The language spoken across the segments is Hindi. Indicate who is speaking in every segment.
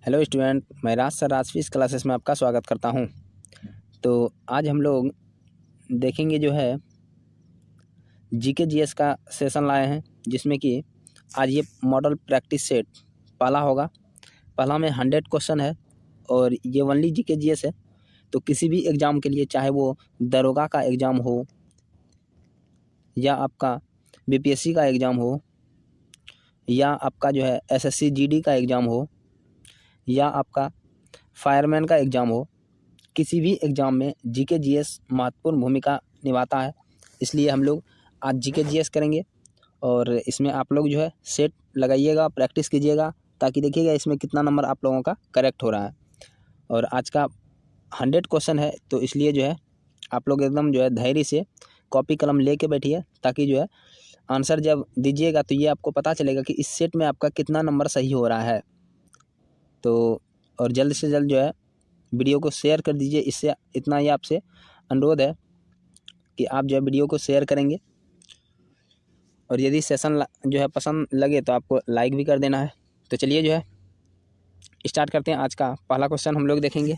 Speaker 1: हेलो स्टूडेंट, मैं राज सर राजफिश क्लासेस में आपका स्वागत करता हूं। तो आज हम लोग देखेंगे जो है जीके जीएस का सेशन लाए हैं, जिसमें कि आज ये मॉडल प्रैक्टिस सेट पहला होगा। पहला में 100 क्वेश्चन है और ये ओनली जीके जीएस है। तो किसी भी एग्ज़ाम के लिए, चाहे वो दरोगा का एग्ज़ाम हो या आपका बीपीएससी का एग्ज़ाम हो या आपका जो है एसएससी जीडी का एग्ज़ाम हो या आपका फायरमैन का एग्ज़ाम हो, किसी भी एग्ज़ाम में जीके जीएस महत्वपूर्ण भूमिका निभाता है। इसलिए हम लोग आज जीके जीएस करेंगे और इसमें आप लोग जो है सेट लगाइएगा, प्रैक्टिस कीजिएगा, ताकि देखिएगा इसमें कितना नंबर आप लोगों का करेक्ट हो रहा है। और आज का 100 क्वेश्चन है, तो इसलिए जो है आप लोग एकदम जो है धैर्य से कॉपी कलम ले के बैठिए, ताकि जो है आंसर जब दीजिएगा तो ये आपको पता चलेगा कि इस सेट में आपका कितना नंबर सही हो रहा है। तो और जल्द से जल्द जो है वीडियो को शेयर कर दीजिए। इससे इतना ही आपसे अनुरोध है कि आप जो है वीडियो को शेयर करेंगे, और यदि सेशन जो है पसंद लगे तो आपको लाइक भी कर देना है। तो चलिए जो है स्टार्ट करते हैं। आज का पहला क्वेश्चन हम लोग देखेंगे।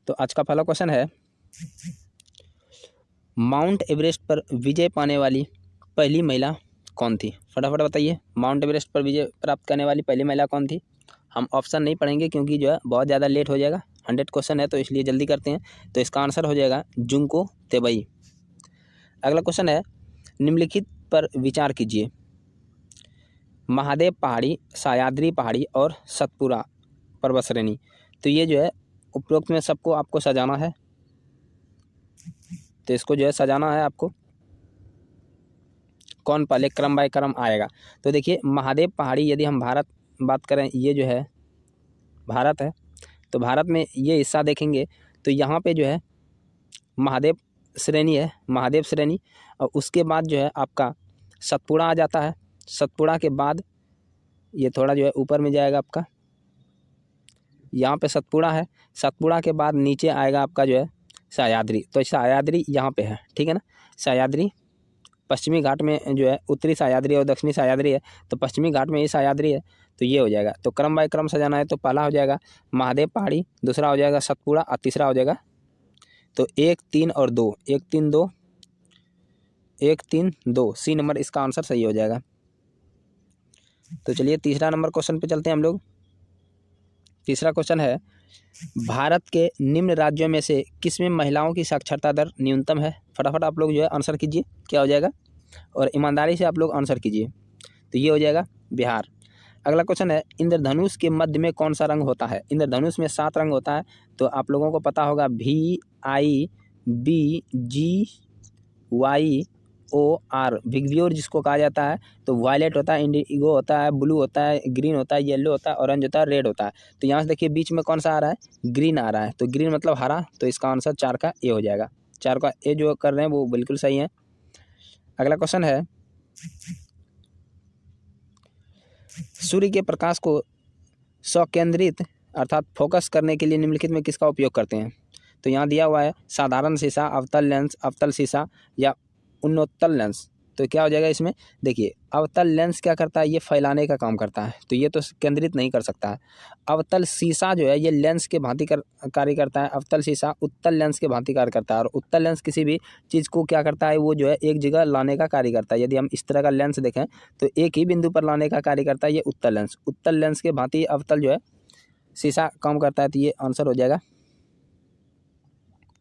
Speaker 1: तो आज का पहला क्वेश्चन है, माउंट एवरेस्ट पर विजय पाने वाली पहली महिला कौन थी? फटाफट बताइए, माउंट एवरेस्ट पर विजय प्राप्त करने वाली पहली महिला कौन थी? हम ऑप्शन नहीं पढ़ेंगे क्योंकि जो है बहुत ज़्यादा लेट हो जाएगा। 100 क्वेश्चन है तो इसलिए जल्दी करते हैं। तो इसका आंसर हो जाएगा जुंको तेबई। अगला क्वेश्चन है, निम्नलिखित पर विचार कीजिए। महादेव पहाड़ी, सह्याद्री पहाड़ी और सतपुड़ा पर्वत श्रेणी। तो ये जो है उपरोक्त में सबको आपको सजाना है। तो इसको जो है सजाना है आपको। कौन पहले क्रम बाय क्रम आएगा? तो देखिए, महादेव पहाड़ी, यदि हम भारत बात करें, ये जो है भारत है, तो भारत में ये हिस्सा देखेंगे तो यहाँ पे जो है महादेव श्रेणी है, महादेव श्रेणी। और उसके बाद जो है आपका सतपुड़ा आ जाता है। सतपुड़ा के बाद ये थोड़ा जो है ऊपर में जाएगा आपका, यहाँ पे सतपुड़ा है। सतपुड़ा के बाद नीचे आएगा आपका जो है सह्याद्री। तो सह्याद्री यहाँ पे है, ठीक है ना। सह्याद्री पश्चिमी घाट में जो है उत्तरी सह्याद्री और दक्षिणी सह्याद्री है, तो पश्चिमी घाट में ये सह्याद्री है। तो ये हो जाएगा। तो क्रम बाय क्रम सजाना है। तो पहला हो जाएगा महादेव पहाड़ी, दूसरा हो जाएगा सतपुड़ा और तीसरा हो जाएगा तो 1, 3 और 2, 1, 3, 2, 1, 3, 2, सी नंबर इसका आंसर सही हो जाएगा। तो चलिए तीसरा नंबर क्वेश्चन पे चलते हैं हम लोग। तीसरा क्वेश्चन है, भारत के निम्न राज्यों में से किसमें महिलाओं की साक्षरता दर न्यूनतम है? फटाफट आप लोग जो है आंसर कीजिए, क्या हो जाएगा, और ईमानदारी से आप लोग आंसर कीजिए। तो ये हो जाएगा बिहार। अगला क्वेश्चन है, इंद्रधनुष के मध्य में कौन सा रंग होता है? इंद्रधनुष में 7 रंग होता है। तो आप लोगों को पता होगा VIBGYOR, विग्योर जिसको कहा जाता है। तो वायलेट होता है, इंडिगो होता है, ब्लू होता है, ग्रीन होता है, येलो होता है, ऑरेंज होता है, रेड होता है। तो यहाँ से देखिए बीच में कौन सा आ रहा है? ग्रीन आ रहा है। तो ग्रीन मतलब हरा। तो इसका आंसर 4 का ए हो जाएगा। 4 का ए जो कर रहे हैं वो बिल्कुल सही है। अगला क्वेश्चन है, सूर्य के प्रकाश को स्वकेंद्रित अर्थात फोकस करने के लिए निम्नलिखित में किसका उपयोग करते हैं? तो यहाँ दिया हुआ है साधारण शीशा, अवतल लेंस, अवतल शीशा या उन्नोत्तल लेंस। तो क्या हो जाएगा इसमें? देखिए, अवतल लेंस क्या करता है? ये फैलाने का काम करता है, तो ये तो केंद्रित नहीं कर सकता है। अवतल शीशा जो है ये लेंस के भांति कार्य करता है। अवतल शीशा उत्तल लेंस के भांति कार्य करता है। और उत्तल लेंस किसी भी चीज़ को क्या करता है? वो जो है एक जगह लाने का कार्य करता है। यदि हम इस तरह का लेंस देखें तो एक ही बिंदु पर लाने का कार्य करता है ये उत्तल लेंस। उत्तल लेंस के भांति अवतल जो है शीशा काम करता है। तो ये आंसर हो जाएगा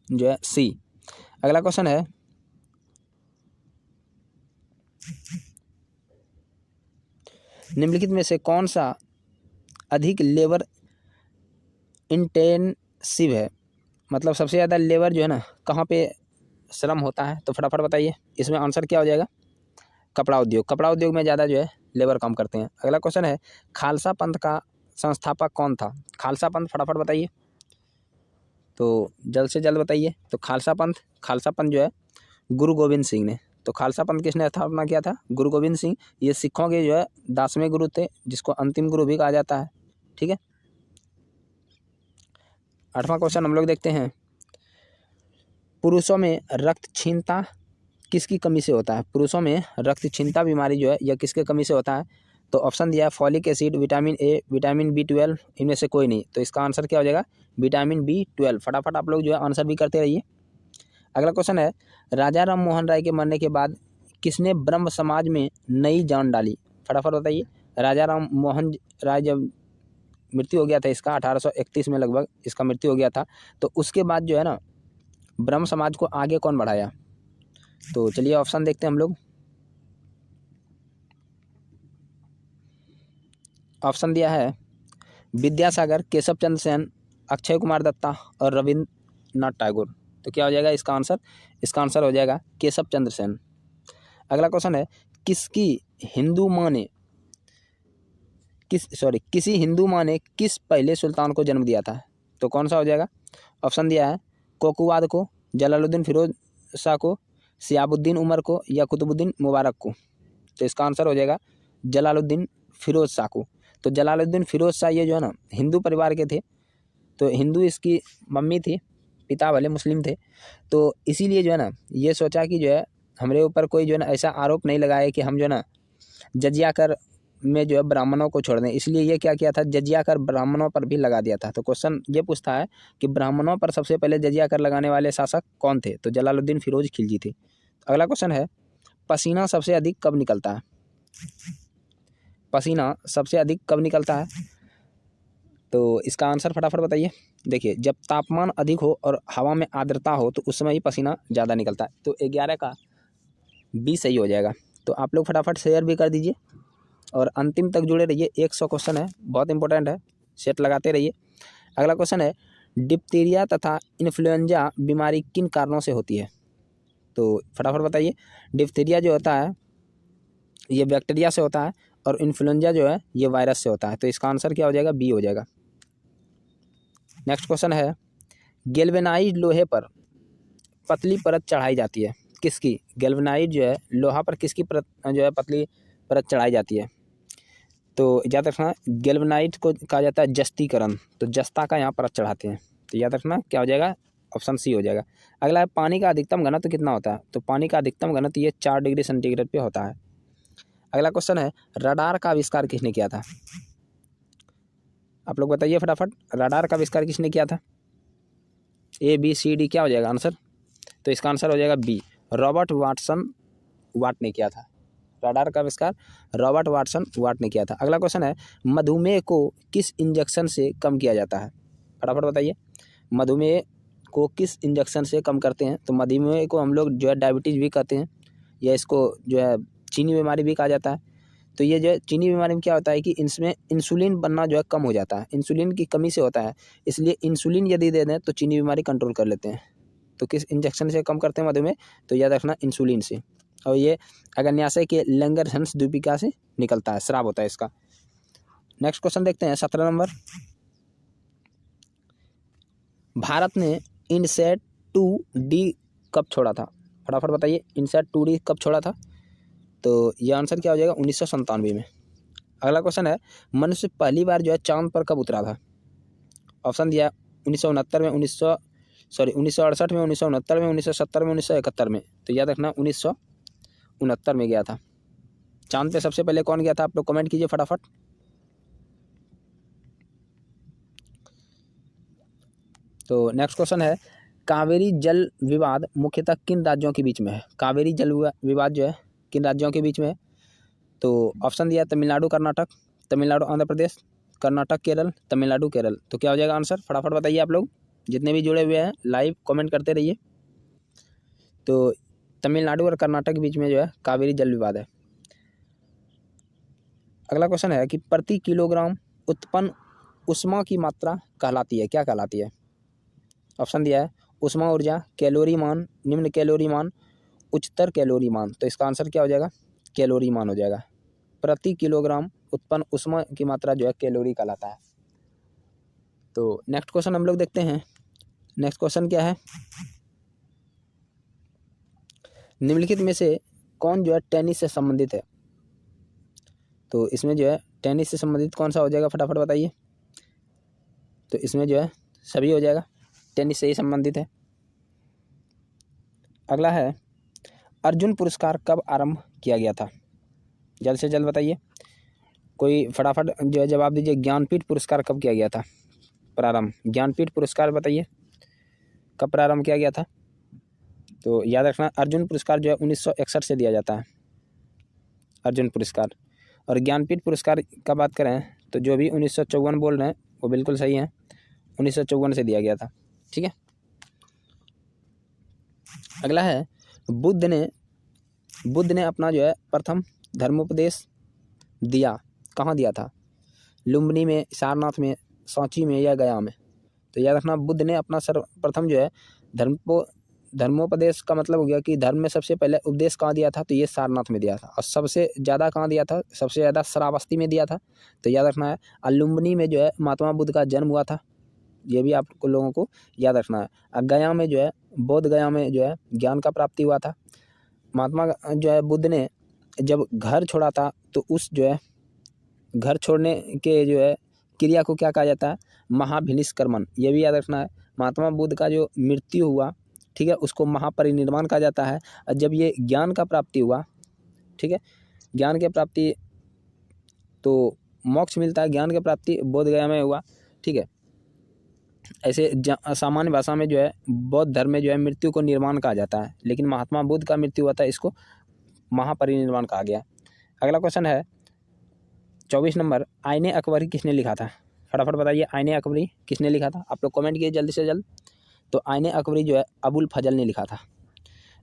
Speaker 1: जो है सी। अगला क्वेश्चन है, निम्नलिखित में से कौन सा अधिक लेबर इंटेंसिव है? मतलब सबसे ज़्यादा लेबर जो है ना कहाँ पे श्रम होता है? तो फटाफट बताइए, इसमें आंसर क्या हो जाएगा? कपड़ा उद्योग। कपड़ा उद्योग में ज़्यादा जो है लेबर काम करते हैं। अगला क्वेश्चन है, खालसा पंथ का संस्थापक कौन था? खालसा पंथ फटाफट बताइए, तो जल्द से जल्द बताइए। तो खालसा पंथ जो है गुरु गोविंद सिंह ने। तो खालसा पंथ किसने स्थापना किया था? गुरु गोविंद सिंह। ये सिखों के जो है 10वें गुरु थे, जिसको अंतिम गुरु भी कहा जाता है, ठीक है। 8वां क्वेश्चन हम लोग देखते हैं, पुरुषों में रक्तहीनता किसकी कमी से होता है? पुरुषों में रक्तहीनता बीमारी जो है यह किसके कमी से होता है? तो ऑप्शन दिया है folic acid, vitamin A, vitamin B12, इनमें से कोई नहीं। तो इसका आंसर क्या हो जाएगा? Vitamin B12। फटाफट आप लोग जो है आंसर भी करते रहिए। अगला क्वेश्चन है, राजा राम मोहन राय के मरने के बाद किसने ब्रह्म समाज में नई जान डाली? फटाफट बताइए। राजा राम मोहन राय जब मृत्यु हो गया था इसका 1831 में लगभग इसका मृत्यु हो गया था, तो उसके बाद जो है ना ब्रह्म समाज को आगे कौन बढ़ाया? तो चलिए ऑप्शन देखते हैं हम लोग। ऑप्शन दिया है विद्यासागर, केशव चंद्र सेन, अक्षय कुमार दत्ता और रविन्द्रनाथ टैगोर। तो क्या हो जाएगा इसका आंसर? इसका आंसर हो जाएगा केशव चंद्र सेन। अगला क्वेश्चन है, किसी हिंदू माँ ने किस पहले सुल्तान को जन्म दिया था? तो कौन सा हो जाएगा? ऑप्शन दिया है कोकुवाद को, जलालुद्दीन फिरोज शाह को, सियाबुद्दीन उमर को या कुतुबुद्दीन मुबारक को। तो इसका आंसर हो जाएगा जलालुद्दीन फिरोज शाह को। तो जलालुद्दीन फिरोज शाह ये जो है ना हिंदू परिवार के थे, तो हिंदू इसकी मम्मी थी, पिता वाले मुस्लिम थे, तो इसीलिए जो है ना ये सोचा कि जो है हमारे ऊपर कोई जो है ना ऐसा आरोप नहीं लगाए कि हम जो है ना जजिया कर में जो है ब्राह्मणों को छोड़ दें, इसलिए ये क्या किया था, जजिया कर ब्राह्मणों पर भी लगा दिया था। तो क्वेश्चन ये पूछता है कि ब्राह्मणों पर सबसे पहले जजिया कर लगाने वाले शासक कौन थे? तो जलालुद्दीन फिरोज खिलजी थे। अगला क्वेश्चन है, पसीना सबसे अधिक कब निकलता है? पसीना सबसे अधिक कब निकलता है? तो इसका आंसर फटाफट बताइए। देखिए, जब तापमान अधिक हो और हवा में आर्द्रता हो तो उस समय ही पसीना ज़्यादा निकलता है। तो 11 का B सही हो जाएगा। तो आप लोग फटाफट शेयर भी कर दीजिए और अंतिम तक जुड़े रहिए। 100 क्वेश्चन है, बहुत इंपॉर्टेंट है, सेट लगाते रहिए। अगला क्वेश्चन है, डिप्थीरिया तथा इन्फ्लुएंजा बीमारी किन कारणों से होती है? तो फटाफट बताइए। डिप्थीरिया जो होता है ये बैक्टीरिया से होता है और इन्फ्लुएंजा जो है ये वायरस से होता है। तो इसका आंसर क्या हो जाएगा? B हो जाएगा। नेक्स्ट क्वेश्चन है, गैल्वेनाइज्ड लोहे पर पतली परत चढ़ाई जाती है किसकी? गैल्वेनाइज्ड जो है लोहा पर किसकी परत जो है पतली परत चढ़ाई जाती है? तो याद रखना गैल्वेनाइज्ड को कहा जाता है जस्तीकरण, तो जस्ता का यहाँ परत चढ़ाते हैं। तो याद रखना क्या हो जाएगा? ऑप्शन C हो जाएगा। अगला है, पानी का अधिकतम घनत्व कितना होता है? तो पानी का अधिकतम घनत्व ये 4 डिग्री सेंटीग्रेड पे होता है। अगला क्वेश्चन है, रडार का आविष्कार किसने किया था? आप लोग बताइए फटाफट, रडार का आविष्कार किसने किया था? A B C D क्या हो जाएगा आंसर? तो इसका आंसर हो जाएगा B, रॉबर्ट वाटसन वाट ने किया था। रडार का आविष्कार रॉबर्ट वाटसन वाट ने किया था। अगला क्वेश्चन है, मधुमेह को किस इंजेक्शन से कम किया जाता है? फटाफट बताइए, मधुमेह को किस इंजेक्शन से कम करते हैं? तो मधुमेह को हम लोग जो है डायबिटीज़ भी कहते हैं, या इसको जो है चीनी बीमारी भी कहा जाता है। तो ये जो है चीनी बीमारी में क्या होता है कि इसमें इंसुलिन बनना जो है कम हो जाता है, इंसुलिन की कमी से होता है, इसलिए इंसुलिन यदि दे दें तो चीनी बीमारी कंट्रोल कर लेते हैं। तो किस इंजेक्शन से कम करते हैं मधुमेह? तो याद रखना इंसुलिन से। और ये अग्न्याशय के लैंगरहंस द्वीपिका से निकलता है, स्राव होता है इसका। नेक्स्ट क्वेश्चन देखते हैं 17 नंबर, भारत ने इनसैट 2D कब छोड़ा था? फटाफट बताइए, इनसैट 2D कब छोड़ा था? तो यह आंसर क्या हो जाएगा? 1997 में। अगला क्वेश्चन है, मनुष्य पहली बार जो है चांद पर कब उतरा था? ऑप्शन दिया 1969 में, 1968 में, 1969 में, 1970 में, 1971 में। तो याद रखना 1969 में गया था। चांद पे सबसे पहले कौन गया था? आप लोग कमेंट कीजिए फटाफट। तो नेक्स्ट क्वेश्चन है, कावेरी जल विवाद मुख्यतः किन राज्यों के बीच में है? कावेरी जल विवाद जो है किन राज्यों के बीच में है? तो ऑप्शन दिया तमिलनाडु कर्नाटक, तमिलनाडु आंध्र प्रदेश, कर्नाटक केरल, तमिलनाडु केरल। तो क्या हो जाएगा आंसर? फटाफट बताइए आप लोग, जितने भी जुड़े हुए हैं लाइव कमेंट करते रहिए। तो तमिलनाडु और कर्नाटक के बीच में जो है कावेरी जल विवाद है। अगला क्वेश्चन है कि प्रति किलोग्राम उत्पन्न ऊष्मा की मात्रा कहलाती है, क्या कहलाती है? ऑप्शन दिया है ऊष्मा ऊर्जा, कैलोरी मान, निम्न कैलोरी मान, उच्चतर कैलोरी मान। तो इसका आंसर क्या हो जाएगा? कैलोरी मान हो जाएगा। प्रति किलोग्राम उत्पन्न ऊष्मा की मात्रा जो है कैलोरी कहलाता है। तो नेक्स्ट क्वेश्चन हम लोग देखते हैं। नेक्स्ट क्वेश्चन क्या है, निम्नलिखित में से कौन जो है टेनिस से संबंधित है? तो इसमें जो है टेनिस से संबंधित कौन सा हो जाएगा? फटाफट बताइए। तो इसमें जो है सभी हो जाएगा, टेनिस से ही संबंधित है। अगला है अर्जुन पुरस्कार कब आरंभ किया गया था? जल्द से जल्द बताइए, कोई फटाफट जो है जवाब दीजिए। ज्ञानपीठ पुरस्कार कब किया गया था प्रारंभ? ज्ञानपीठ पुरस्कार बताइए कब प्रारंभ किया गया था? तो याद रखना अर्जुन पुरस्कार जो है 1961 से दिया जाता है, अर्जुन पुरस्कार। और ज्ञानपीठ पुरस्कार का बात करें तो जो भी 1954 बोल रहे हैं वो बिल्कुल सही है, 1954 से दिया गया था। ठीक है, अगला है बुद्ध ने अपना जो है प्रथम धर्मोपदेश दिया कहाँ दिया था? लुम्बिनी में, सारनाथ में, सांची में या गया में? तो याद रखना बुद्ध ने अपना सर्वप्रथम जो है धर्मोपदेश का मतलब हो गया कि धर्म में सबसे पहले उपदेश कहाँ दिया था? तो ये सारनाथ में दिया था। और सबसे ज़्यादा कहाँ दिया था? सबसे ज़्यादा श्रावस्ती में दिया था। तो याद रखना है। और लुम्बिनी में जो है महात्मा बुद्ध का जन्म हुआ था, ये भी आप लोगों को याद रखना है। और गया में जो है बोध गया में जो है ज्ञान का प्राप्ति हुआ था। महात्मा जो है बुद्ध ने जब घर छोड़ा था तो उस जो है घर छोड़ने के जो है क्रिया को क्या कहा जाता है? महाभिनिष्क्रमण। ये भी याद रखना है। महात्मा बुद्ध का जो मृत्यु हुआ, ठीक है, उसको महापरिनिर्वाण कहा जाता है। और जब ये ज्ञान का प्राप्ति हुआ, ठीक है, ज्ञान के प्राप्ति तो मोक्ष मिलता है, ज्ञान की प्राप्ति बोध गया में हुआ। ठीक है, ऐसे सामान्य भाषा में जो है बौद्ध धर्म में जो है मृत्यु को निर्वाण कहा जाता है, लेकिन महात्मा बुद्ध का मृत्यु हुआ था, इसको महापरिनिर्वाण कहा गया। अगला क्वेश्चन है 24 नंबर, आईने अकबरी किसने लिखा था? फटाफट बताइए, आईने अकबरी किसने लिखा था? आप लोग कमेंट कीजिए जल्दी से जल्द। तो आईने अकबरी जो है अबुल फजल ने लिखा था।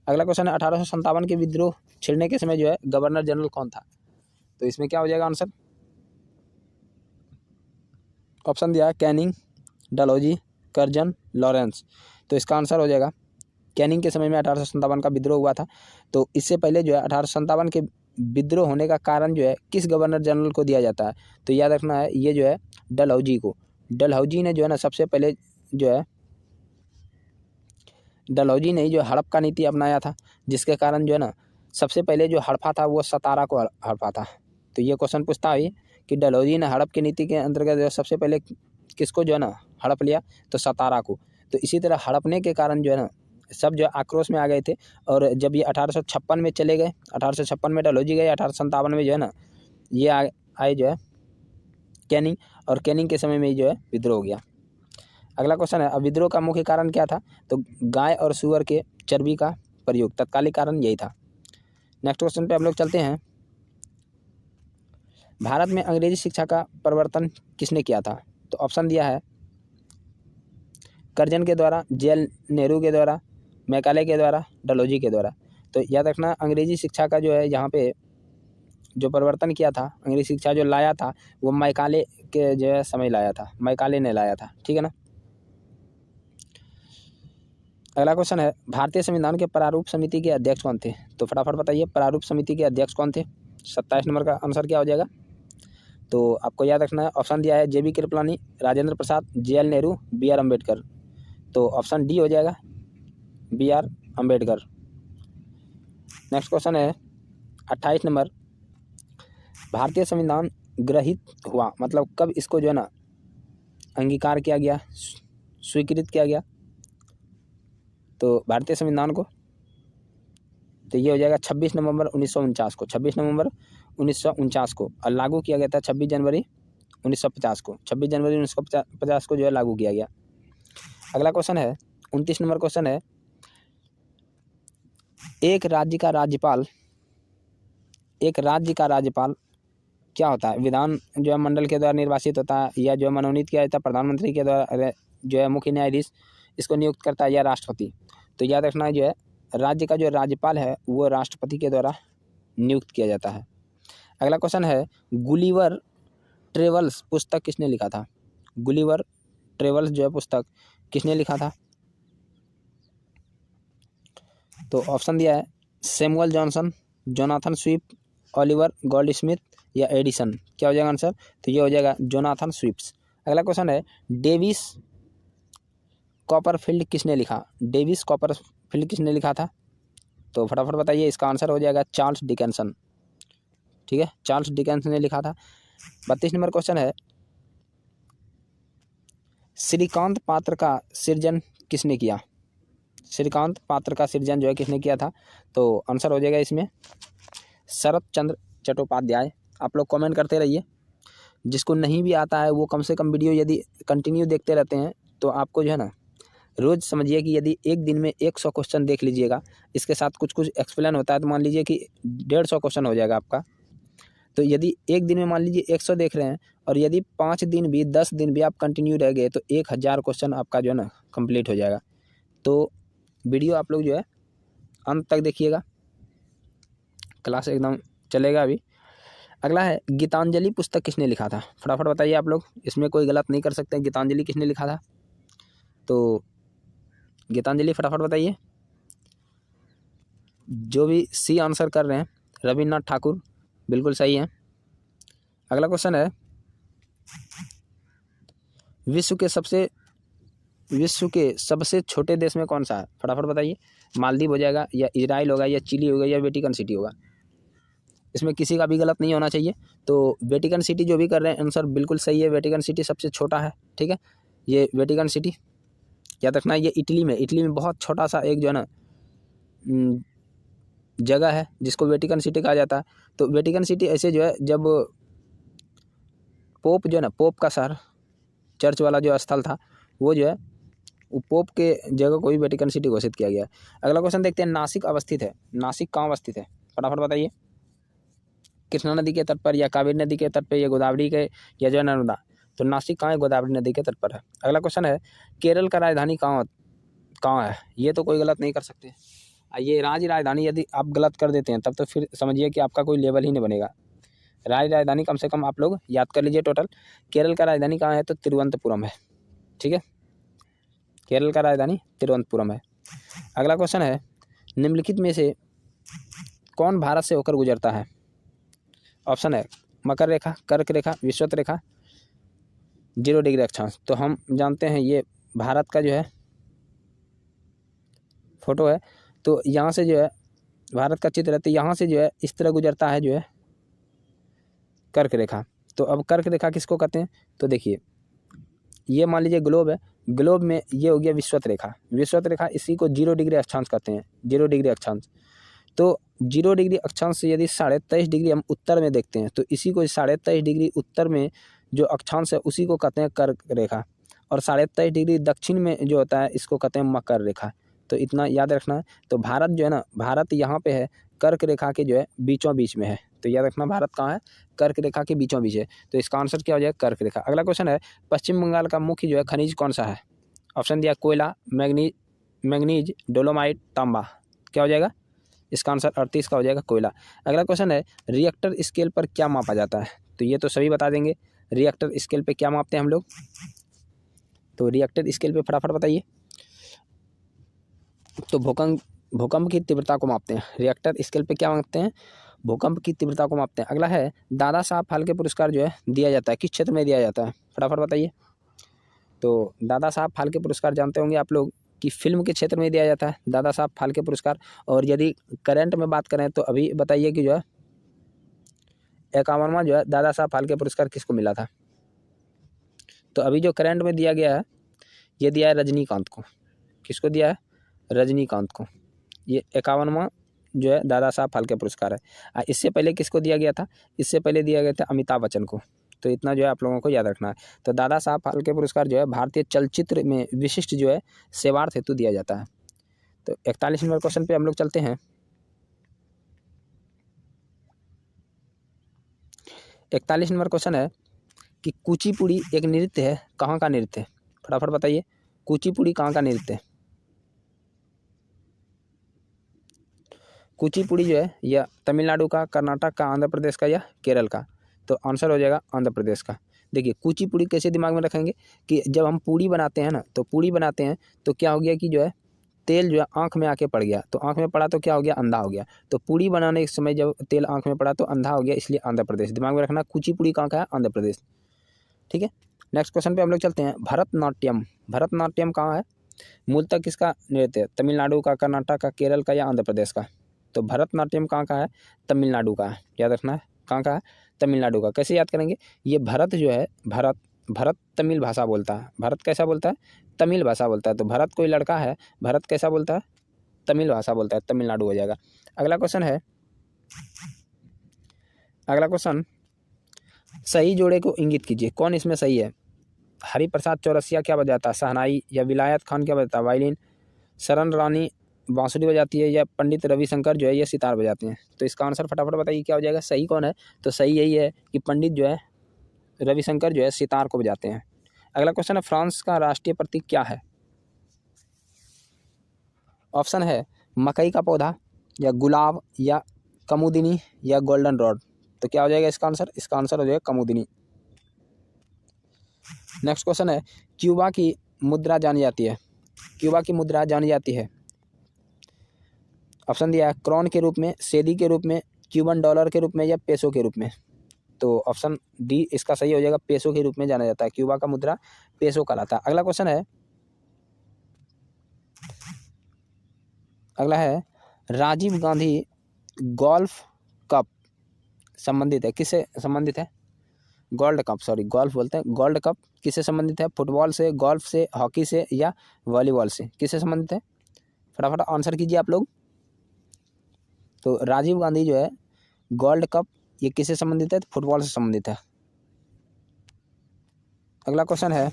Speaker 1: अगला क्वेश्चन है 1857 के विद्रोह छिड़ने के समय जो है गवर्नर जनरल कौन था? तो इसमें क्या हो जाएगा आंसर? ऑप्शन दिया है कैनिंग, डलहौजी, कर्जन, लॉरेंस। तो इसका आंसर हो जाएगा कैनिंग के समय में 1857 का विद्रोह हुआ था। तो इससे पहले जो है 1857 के विद्रोह होने का कारण जो है किस गवर्नर जनरल को दिया जाता है? तो याद रखना है ये जो है डलहौजी को। डलहौजी ने जो है ना सबसे पहले जो है डलहौजी ने जो हड़प का नीति अपनाया था, जिसके कारण जो है ना सबसे पहले जो हड़पा था वो सतारा को हड़पा था। तो ये क्वेश्चन पूछता है कि डलहौजी ने हड़प की नीति के अंतर्गत जो सबसे पहले किसको जो है ना हड़प लिया? तो सतारा को। तो इसी तरह हड़पने के कारण जो है ना सब जो आक्रोश में आ गए थे। और जब ये 1856 में चले गए, 1856 में डलहौजी गए, 1857 में जो है ना ये आए जो है कैनिंग, और कैनिंग के समय में जो है विद्रोह हो गया। अगला क्वेश्चन है, अब विद्रोह का मुख्य कारण क्या था? तो गाय और सुअर के चर्बी का प्रयोग, तत्कालिक कारण यही था। नेक्स्ट क्वेश्चन पे हम लोग चलते हैं। भारत में अंग्रेजी शिक्षा का प्रवर्तन किसने किया था? तो ऑप्शन दिया है कर्जन के द्वारा, जेएल नेहरू के द्वारा, मैकाले के द्वारा, डलहौजी के द्वारा। तो याद रखना अंग्रेजी शिक्षा का जो है यहाँ पे जो परिवर्तन किया था, अंग्रेजी शिक्षा जो लाया था वो मैकाले के जो है समय लाया था, मैकाले ने लाया था। ठीक है ना। अगला क्वेश्चन है, भारतीय संविधान के प्रारूप समिति के अध्यक्ष कौन थे? तो फटाफट बताइए, प्रारूप समिति के अध्यक्ष कौन थे? 27 नंबर का आंसर क्या हो जाएगा? तो आपको याद रखना है, ऑप्शन दिया है जेबी कृपलानी, राजेंद्र प्रसाद, जेएल नेहरू, बीआर अम्बेडकर। तो ऑप्शन डी हो जाएगा, बीआर अम्बेडकर। नेक्स्ट क्वेश्चन है 28 नंबर, भारतीय संविधान गृहीत हुआ मतलब कब इसको जो है ना अंगीकार किया गया, स्वीकृत किया गया? तो भारतीय संविधान को तो ये हो जाएगा 26 नवंबर 1949 को, 26 नवंबर 1949 को। और लागू किया गया था 26 जनवरी 1950 को, 26 जनवरी 1950 को जो है लागू किया गया। अगला क्वेश्चन है 29 नंबर क्वेश्चन है, एक राज्य का राज्यपाल क्या होता है? विधान जो है मंडल के द्वारा निर्वाचित होता है, या जो है मनोनीत किया जाता है प्रधानमंत्री के द्वारा, जो है मुख्य न्यायाधीश इसको नियुक्त करता है, या राष्ट्रपति? तो याद रखना है जो है राज्य का जो राज्यपाल है वो राष्ट्रपति के द्वारा नियुक्त किया जाता है। अगला क्वेश्चन है, गुलिवर ट्रेवल्स पुस्तक किसने लिखा था? गुलिवर ट्रेवल्स जो है पुस्तक किसने लिखा था? तो ऑप्शन दिया है Samuel Johnson, Jonathan Swift, Oliver Goldsmith या एडिसन। क्या हो जाएगा आंसर? तो ये हो जाएगा जोनाथन स्विफ्ट। अगला क्वेश्चन है, डेविस कॉपरफील्ड किसने लिखा? डेविस कॉपरफील्ड किसने लिखा था? तो फटाफट बताइए, इसका आंसर हो जाएगा चार्ल्स डिकेंसन। ठीक है, चार्ल्स डिकेंसन ने लिखा था। 32 नंबर क्वेश्चन है, श्रीकांत पात्र का सृजन किसने किया? श्रीकांत पात्र का सृजन जो है किसने किया था? तो आंसर हो जाएगा इसमें शरत चंद्र चट्टोपाध्याय। आप लोग कमेंट करते रहिए, जिसको नहीं भी आता है वो कम से कम वीडियो यदि कंटिन्यू देखते रहते हैं तो आपको जो है ना रोज़ समझिए कि यदि एक दिन में 100 क्वेश्चन देख लीजिएगा, इसके साथ कुछ कुछ एक्सप्लेन होता है, तो मान लीजिए कि 150 क्वेश्चन हो जाएगा आपका। तो यदि एक दिन में मान लीजिए 100 देख रहे हैं और यदि 5 दिन भी 10 दिन भी आप कंटिन्यू रह गए तो 1000 क्वेश्चन आपका जो है ना कंप्लीट हो जाएगा। तो वीडियो आप लोग जो है अंत तक देखिएगा, क्लास एकदम चलेगा अभी। अगला है गीतांजलि पुस्तक किसने लिखा था? फटाफट बताइए आप लोग, इसमें कोई गलत नहीं कर सकते। गीतांजलि किसने लिखा था? तो गीतांजलि फटाफट बताइए। जो भी सी आंसर कर रहे हैं, रविन्द्रनाथ ठाकुर, बिल्कुल सही है। अगला क्वेश्चन है विश्व के सबसे छोटे देश में कौन सा है? फटाफट बताइए। मालदीव हो जाएगा, या इजराइल होगा, या चिली होगा, या वेटिकन सिटी होगा। इसमें किसी का भी गलत नहीं होना चाहिए। तो वेटिकन सिटी जो भी कर रहे हैं आंसर बिल्कुल सही है। वेटिकन सिटी सबसे छोटा है, ठीक है। ये वेटिकन सिटी याद रखना, ये इटली में बहुत छोटा सा एक जो है ना जगह है जिसको वेटिकन सिटी कहा जाता है। तो वेटिकन सिटी ऐसे जो है, जब पोप जो है ना, पोप का शहर, चर्च वाला जो स्थल था, वो जो है वो पोप के जगह को ही वेटिकन सिटी घोषित किया गया है। अगला क्वेश्चन देखते हैं, नासिक अवस्थित है, नासिक कहाँ अवस्थित है? फटाफट बताइए। कृष्णा नदी के तट पर, या कावेरी नदी के तट पर, या गोदावरी के, या जो नर्मदा? तो नासिक कहाँ है? गोदावरी नदी के तट पर है। अगला क्वेश्चन है केरल का राजधानी कहाँ है? ये तो कोई गलत नहीं कर सकते। ये राजधानी यदि आप गलत कर देते हैं तब तो फिर समझिए कि आपका कोई लेवल ही नहीं बनेगा। राजधानी कम से कम आप लोग याद कर लीजिए टोटल। केरल का राजधानी कहाँ है? तो तिरुवनंतपुरम है, ठीक है। केरल का राजधानी तिरुवनंतपुरम है। अगला क्वेश्चन है निम्नलिखित में से कौन भारत से होकर गुजरता है? ऑप्शन है मकर रेखा, कर्क रेखा, विषुवत रेखा, 0 डिग्री अक्षांश। तो हम जानते हैं ये भारत का जो है फोटो है। तो यहाँ से जो है भारत का चित्र है, तो यहाँ से जो है इस तरह गुजरता है जो है कर्क रेखा। तो अब कर्क रेखा किसको कहते हैं? तो देखिए ये मान लीजिए ग्लोब है, ग्लोब में ये हो गया विषुवत रेखा। विषुवत रेखा इसी को 0 डिग्री अक्षांश कहते हैं, 0 डिग्री अक्षांश। तो 0 डिग्री अक्षांश से यदि 23.5 डिग्री हम उत्तर में देखते हैं तो इसी को 23.5 डिग्री उत्तर में जो अक्षांश है उसी को कहते हैं कर्क रेखा, और 23.5 डिग्री दक्षिण में जो होता है इसको कहते हैं मकर रेखा। तो इतना याद रखना है। तो भारत जो है ना, भारत यहाँ पे है कर्क रेखा के जो है बीचों बीच में है। तो याद रखना भारत कहाँ है? कर्क रेखा के बीचों बीच है। तो इसका आंसर क्या हो जाएगा? कर्क रेखा। अगला क्वेश्चन है पश्चिम बंगाल का मुख्य जो है खनिज कौन सा है? ऑप्शन दिया कोयला, मैग्नीज, डोलोमाइट, तांबा। क्या हो जाएगा? इसका आंसर 38 का हो जाएगा कोयला। अगला क्वेश्चन है रिएक्टर स्केल पर क्या मापा जाता है? तो ये तो सभी बता देंगे। रिएक्टर स्केल पे क्या मापते हैं हम लोग? तो रिएक्टर स्केल पे फटाफट बताइए। तो भूकंप की तीव्रता को मापते हैं। रिएक्टर स्केल पे क्या मापते हैं? भूकंप की तीव्रता को मापते हैं। अगला है दादा साहब फाल्के पुरस्कार जो है दिया जाता है, किस क्षेत्र में दिया जाता है? फटाफट बताइए। तो दादा साहब फाल्के पुरस्कार जानते होंगे आप लोग कि फिल्म के क्षेत्र में दिया जाता है दादा साहब फाल्के पुरस्कार। और यदि करंट में बात करें तो अभी बताइए कि जो है 51वां जो है दादा साहब फाल्के पुरस्कार किसको मिला था? तो अभी जो करंट में दिया गया है ये दिया है रजनीकांत को। किसको दिया है? रजनीकांत को। ये 51वां जो है दादा साहब फाल्के पुरस्कार है। इससे पहले किसको दिया गया था? इससे पहले दिया गया था अमिताभ बच्चन को। तो इतना जो है आप लोगों को याद रखना है। तो दादा साहब फाल्के पुरस्कार जो है भारतीय चलचित्र में विशिष्ट जो है सेवार्थ हेतु दिया जाता है। तो 41 नंबर क्वेश्चन पे हम लोग चलते हैं। 41 नंबर क्वेश्चन है कि कुचिपुड़ी एक नृत्य है, कहाँ का नृत्य है? फटाफट बताइए कुचिपुड़ी कहाँ का नृत्य है? कुचिपुड़ी जो है या तमिलनाडु का, कर्नाटक का, आंध्र प्रदेश का, या केरल का? तो आंसर हो जाएगा आंध्र प्रदेश का। देखिए कुचिपुड़ी कैसे दिमाग में रखेंगे कि जब हम पूड़ी बनाते हैं ना, तो पूड़ी बनाते हैं तो क्या हो गया कि जो है तेल जो है आँख में आके पड़ गया। तो आँख में पड़ा तो क्या हो गया? अंधा हो गया। तो पूड़ी बनाने के समय जब तेल आँख में पड़ा तो अंधा हो गया, इसलिए आंध्र प्रदेश। दिमाग में रखना कुचिपुड़ी कहाँ का है? आंध्र प्रदेश, ठीक है। नेक्स्ट क्वेश्चन पे हम लोग चलते हैं। भरतनाट्यम, भरतनाट्यम कहाँ है? मूलतः किसका नृत्य है? तमिलनाडु का, कर्नाटक का, केरल का, या आंध्र प्रदेश का? तो भरतनाट्यम कहाँ का है? तमिलनाडु का है। याद रखना है कहाँ का है? तमिलनाडु का। कैसे याद करेंगे? ये भरत जो है, भरत भरत तमिल भाषा बोलता है। भरत कैसा बोलता है? तमिल भाषा बोलता है। तो भरत कोई लड़का है, भरत कैसा बोलता है? तमिल भाषा बोलता है, तमिलनाडु हो जाएगा। अगला क्वेश्चन है, अगला क्वेश्चन, सही जोड़े को इंगित कीजिए, कौन इसमें सही है? हरिप्रसाद चौरसिया क्या बजाता है? शहनाई। या विलायत खान क्या बजाता है? वायलिन। शरण रानी बांसुरी बजाती है, या पंडित रविशंकर जो है ये सितार बजाते हैं? तो इसका आंसर फटाफट बताइए क्या हो जाएगा, सही कौन है? तो सही यही है कि पंडित जो है रविशंकर जो है सितार को बजाते हैं। अगला क्वेश्चन है, फ्रांस का राष्ट्रीय प्रतीक क्या है? ऑप्शन है मकई का पौधा, या गुलाब, या कमुदिनी, या गोल्डन रॉड। तो क्या हो जाएगा इसका आंसर? इसका आंसर हो जाएगा कमुदिनी। नेक्स्ट क्वेश्चन है, क्यूबा की मुद्रा जानी जाती है, क्यूबा की मुद्रा जानी जाती है, ऑप्शन दिया है क्रॉन के रूप में, सेदी के रूप में, क्यूबन डॉलर के रूप में, या पेसो के रूप में। तो ऑप्शन डी इसका सही हो जाएगा, पेसो के रूप में जाना जाता है, क्यूबा का मुद्रा पेसो कहलाता है। अगला क्वेश्चन है, अगला है, राजीव गांधी गोल्फ कप संबंधित है, किससे संबंधित है? गोल्ड कप, सॉरी गोल्फ बोलते हैं, गोल्ड कप किससे संबंधित है? फुटबॉल से, गोल्फ से, हॉकी से, या वॉलीबॉल से? किससे संबंधित है? फटाफट आंसर कीजिए आप लोग। तो राजीव गांधी जो है गोल्ड कप ये किससे संबंधित है? फुटबॉल से संबंधित है। अगला क्वेश्चन है,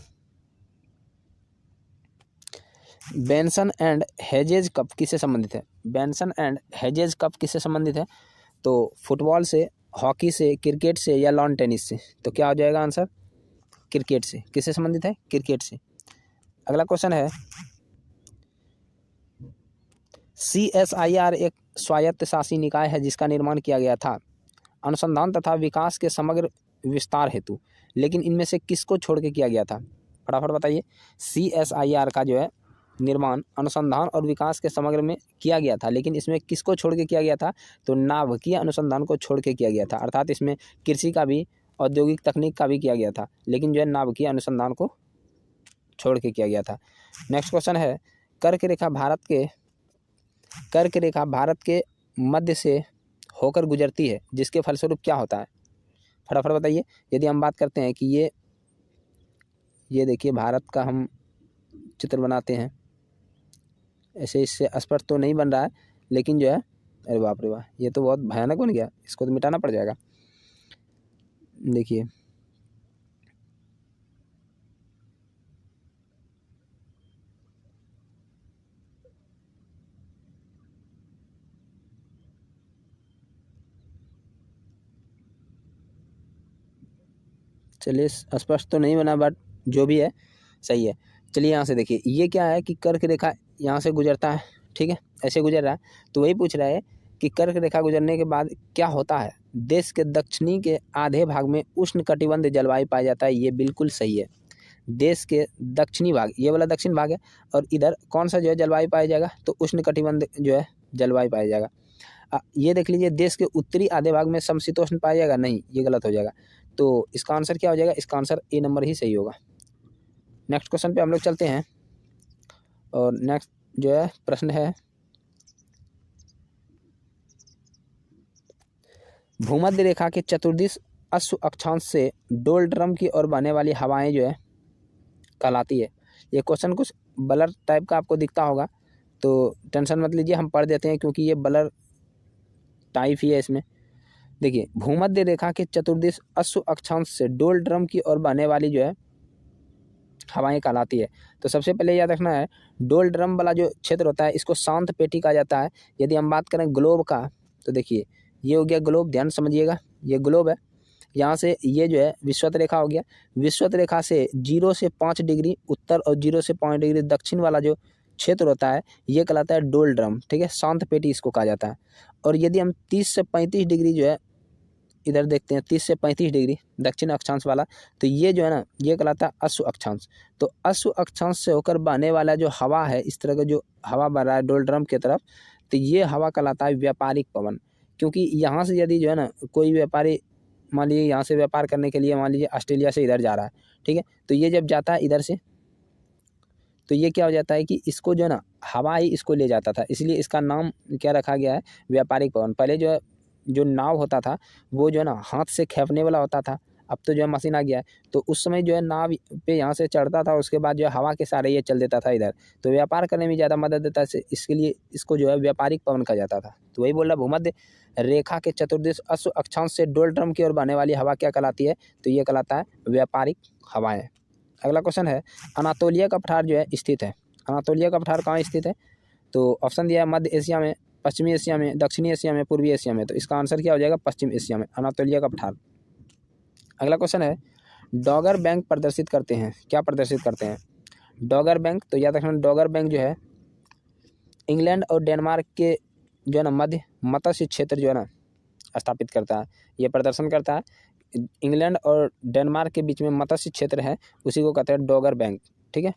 Speaker 1: बेंसन एंड हेजेज कप किससे संबंधित है? बेंसन एंड हेजेज कप किससे संबंधित है? तो फुटबॉल से, हॉकी से, क्रिकेट से, या लॉन टेनिस से? तो क्या हो जाएगा आंसर? क्रिकेट से। किससे संबंधित है? क्रिकेट से। अगला क्वेश्चन है, CSIR एक स्वायत्त शासी निकाय है जिसका निर्माण किया गया था अनुसंधान तथा विकास के समग्र विस्तार हेतु, लेकिन इनमें से किसको छोड़ के किया गया था? फटाफट बताइए। CSIR का जो है निर्माण अनुसंधान और विकास के समग्र में किया गया था, लेकिन इसमें किसको छोड़ के किया गया था? तो नाभिकीय अनुसंधान को छोड़ के किया गया था, अर्थात इसमें कृषि का भी, औद्योगिक तकनीक का भी किया गया था, लेकिन जो है नाभिकीय अनुसंधान को छोड़ के किया गया था। नेक्स्ट क्वेश्चन है, कर्क रेखा भारत के मध्य से होकर गुजरती है जिसके फलस्वरूप क्या होता है? फटाफट बताइए। यदि हम बात करते हैं कि ये देखिए भारत का हम चित्र बनाते हैं, ऐसे इससे स्पष्ट तो नहीं बन रहा है, लेकिन जो है, अरे बाप रे वाह, ये तो बहुत भयानक बन गया, इसको तो मिटाना पड़ जाएगा। देखिए चलिए, स्पष्ट तो नहीं बना, बट जो भी है सही है। चलिए यहाँ से देखिए, ये क्या है कि कर्क रेखा यहाँ से गुजरता है, ठीक है, ऐसे गुजर रहा है। तो वही पूछ रहा है कि कर्क रेखा गुजरने के बाद क्या होता है? देश के दक्षिणी के आधे भाग में उष्णकटिबंधीय जलवायु पाया जाता है। ये बिल्कुल सही है। देश के दक्षिणी भाग, ये वाला दक्षिण भाग है, और इधर कौन सा जो है जलवायु पाया जाएगा? तो उष्णकटिबंधीय जो है जलवायु पाया जाएगा। ये देख लीजिए, देश के उत्तरी आधे भाग में समशीतोष्ण पाया जाएगा, नहीं, ये गलत हो जाएगा। तो इसका आंसर क्या हो जाएगा? इसका आंसर ए नंबर ही सही होगा। नेक्स्ट क्वेश्चन पे हम लोग चलते हैं, और नेक्स्ट जो है प्रश्न है, भूमध्य रेखा के चतुर्दिश अश्व अक्षांश से डोल ड्रम की ओर बहने वाली हवाएं जो है कहलाती है। ये क्वेश्चन कुछ ब्लर टाइप का आपको दिखता होगा, तो टेंशन मत लीजिए, हम पढ़ देते हैं क्योंकि ये ब्लर टाइप ही है इसमें। देखिए, भूमध्य रेखा के चतुर्दिश अश्व अक्षांश से डोल ड्रम की ओर बहने वाली जो है हवाएं कहलाती है। तो सबसे पहले याद रखना है, डोल ड्रम वाला जो क्षेत्र होता है इसको शांत पेटी कहा जाता है। यदि हम बात करें ग्लोब का, तो देखिए ये हो गया ग्लोब, ध्यान समझिएगा, ये ग्लोब है। यहाँ से ये जो है विषुवत रेखा हो गया। विषुवत रेखा से 0 से 5 डिग्री उत्तर और 0 से 5 डिग्री दक्षिण वाला जो क्षेत्र होता है ये कहलाता है डोल ड्रम, ठीक है, शांत पेटी इसको कहा जाता है। और यदि हम 30 से 35 डिग्री जो है इधर देखते हैं, 30 से 35 डिग्री दक्षिण अक्षांश वाला, तो ये जो है ना ये कहलाता है अश्व अक्षांश। तो अश्व अक्षांश से होकर बहने वाला जो हवा है, इस तरह का जो हवा बह रहा है डोल ड्रम की तरफ, तो ये हवा कहलाता है व्यापारिक पवन। क्योंकि यहाँ से यदि जो है ना कोई व्यापारी, मान लीजिए यहाँ से व्यापार करने के लिए, मान लीजिए ऑस्ट्रेलिया से इधर जा रहा है, ठीक है, तो ये जब जाता है इधर से, तो ये क्या हो जाता है कि इसको जो है ना हवा ही इसको ले जाता था, इसलिए इसका नाम क्या रखा गया है? व्यापारिक पवन। पहले जो नाव होता था वो जो है ना हाथ से खेपने वाला होता था, अब तो जो है मशीन आ गया है। तो उस समय जो है नाव पे यहाँ से चढ़ता था, उसके बाद जो है हवा के सहारे ये चल देता था इधर, तो व्यापार करने में ज़्यादा मदद देता है। इसके लिए इसको जो है व्यापारिक पवन कहा जाता था। तो वही बोल रहा, भूमध्य रेखा के चतुर्दिश अश्व अक्षांश से डोलड्रम की ओर बहने वाली हवा क्या कहलाती है? तो ये कहलाता है व्यापारिक हवाएं। अगला क्वेश्चन है, अनातोलिया का पठार जो है स्थित है। अनातोलिया का पठार कहाँ स्थित है? तो ऑप्शन दिया है मध्य एशिया में, पश्चिमी एशिया में, दक्षिणी एशिया में, पूर्वी एशिया में। तो इसका आंसर क्या हो जाएगा? पश्चिम एशिया में, अनातोलिया का पठार। अगला क्वेश्चन है, डॉगर बैंक प्रदर्शित करते हैं, क्या प्रदर्शित करते हैं? डॉगर बैंक, तो याद रखना डॉगर बैंक जो है इंग्लैंड और डेनमार्क के जो है ना मध्य मत्स्य क्षेत्र जो है ना स्थापित करता है, ये प्रदर्शन करता है। इंग्लैंड और डेनमार्क के बीच में मत्स्य क्षेत्र है, उसी को कहते हैं डॉगर बैंक। ठीक है,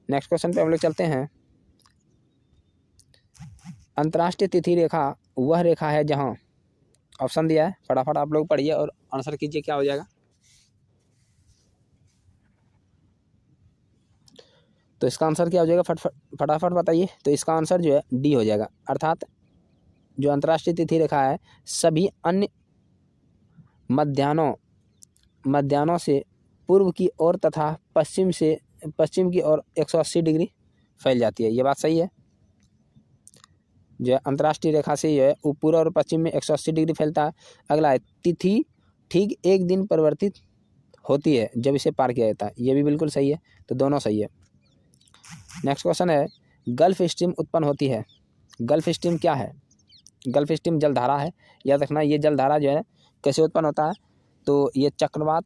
Speaker 1: नेक्स्ट क्वेश्चन पे हम लोग चलते हैं। अंतर्राष्ट्रीय तिथि रेखा वह रेखा है जहां, ऑप्शन दिया है, फटाफट आप लोग पढ़िए और आंसर कीजिए क्या हो जाएगा। तो इसका आंसर क्या हो जाएगा? फटाफट बताइए। तो इसका आंसर जो है डी हो जाएगा, अर्थात जो अंतर्राष्ट्रीय तिथि रेखा है सभी अन्य मध्याह्नों से पूर्व की ओर तथा पश्चिम की ओर 180 डिग्री फैल जाती है। ये बात सही है। जो अंतर्राष्ट्रीय रेखा से जो है वो पूर्व और पश्चिम में 180 डिग्री फैलता है। अगला है, तिथि ठीक एक दिन परिवर्तित होती है जब इसे पार किया जाता है। ये भी बिल्कुल सही है, तो दोनों सही है। नेक्स्ट क्वेश्चन है, गल्फ स्ट्रीम उत्पन्न होती है। गल्फ स्ट्रीम क्या है? गल्फ स्ट्रीम जलधारा है। याद रखना, ये जलधारा जो है कैसे उत्पन्न होता है? तो ये चक्रवात